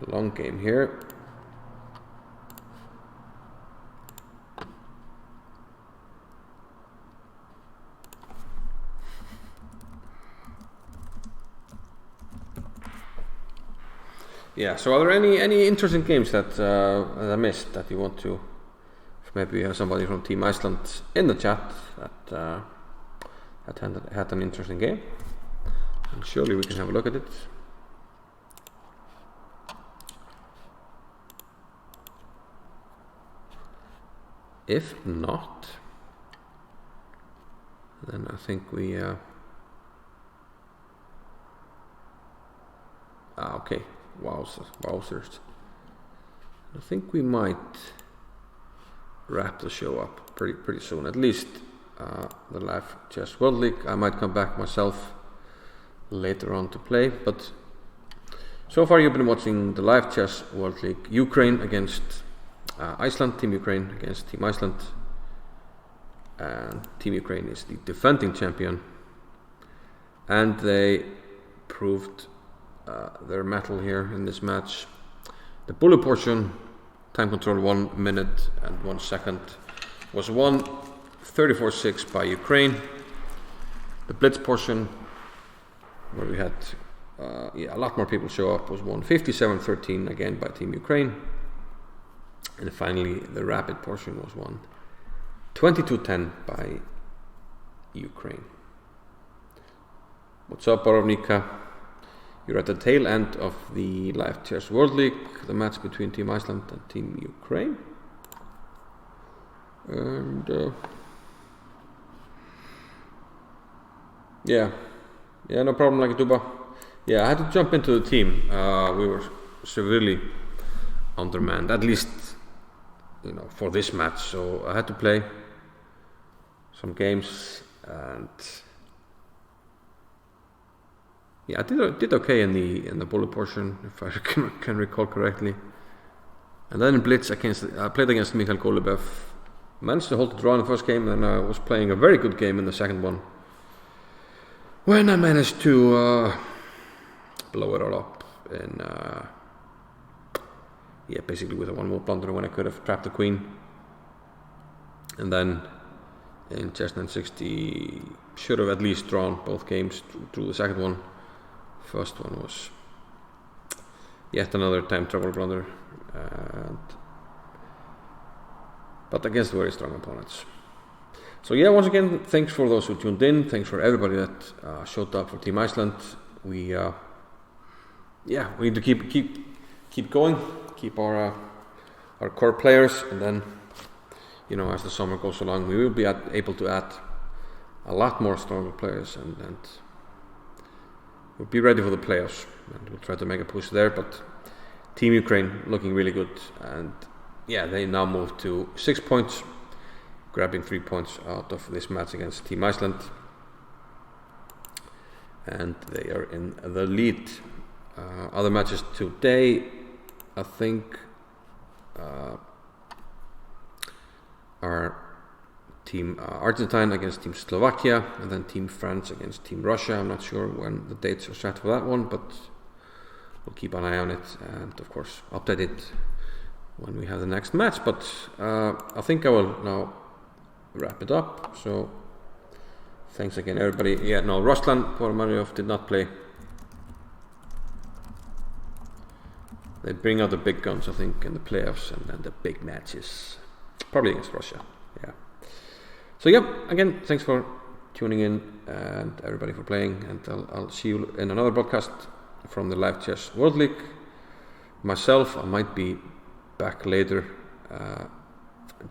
Long game here. Yeah, so are there any interesting games that I missed that you want to? Maybe we have somebody from Team Iceland in the chat that had an interesting game. And surely we can have a look at it. If not, then I think we... okay, wowzers. I think we might wrap the show up pretty soon. At least the Live Chess World League. I might come back myself later on to play. But so far you've been watching the Live Chess World League. Ukraine against Iceland, Team Ukraine against Team Iceland. And Team Ukraine is the defending champion. And they proved their mettle here in this match. The bullet portion, time control 1 minute and 1 second, was won 34-6 by Ukraine. The blitz portion, where we had a lot more people show up, was won 57-13 again by Team Ukraine. And finally, the rapid portion was won 22-10 by Ukraine. What's up, Borovnica? You're at the tail end of the Live Chess World League, the match between Team Iceland and Team Ukraine. And yeah, no problem, like Duba. Yeah, I had to jump into the team. We were severely undermanned, at least for this match. So I had to play some games, and yeah, I did okay in the bullet portion, if I can recall correctly. And then in blitz, I played against Mikhail Golubev. Managed to hold the draw in the first game, and then I was playing a very good game in the second one, when I managed to blow it all up in basically with a 1-move blunder when I could have trapped the queen. And then in chess 960, should have at least drawn both games through the second one. First one was yet another time travel blunder, but against very strong opponents. So yeah, once again, thanks for those who tuned in. Thanks for everybody that showed up for Team Iceland. We need to keep going, keep our core players, and then as the summer goes along, we will be able to add a lot more stronger players, and we'll be ready for the playoffs, and we'll try to make a push there. But Team Ukraine looking really good, and yeah, they now move to 6 points, grabbing 3 points out of this match against Team Iceland, and they are in the lead. Other matches today, I think, are Team Argentina against Team Slovakia, and then Team France against Team Russia. I'm not sure when the dates are set for that one, but we'll keep an eye on it, and of course update it when we have the next match. But I think I will now wrap it up. So thanks again, everybody. Yeah, no, Ruslan Poromaryov did not play. They bring out the big guns, I think, in the playoffs and then the big matches, probably against Russia. Yeah. So yeah, again, thanks for tuning in, and everybody for playing, and I'll see you in another broadcast from the Live Chess World League. Myself, I might be back later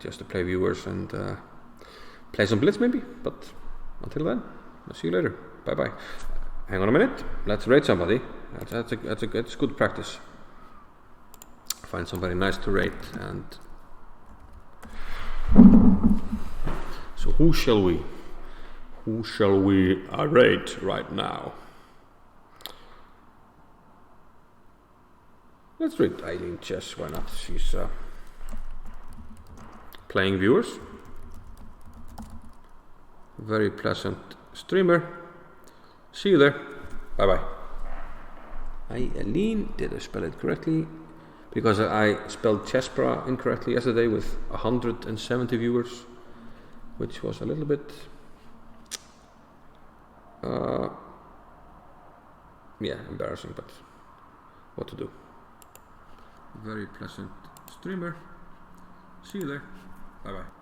just to play viewers and play some blitz maybe, but until then, I'll see you later. Bye bye. Hang on a minute, let's raid somebody. That's good practice. Find somebody nice to raid. And so who shall we raid right now? Let's raid Eileen Chess, why not? She's playing viewers. Very pleasant streamer. See you there. Bye bye. Hi Eileen, did I spell it correctly? Because I spelled Chessbra incorrectly yesterday with 170 viewers, which was a little bit embarrassing, but what to do. Very pleasant streamer. See you there. Bye bye.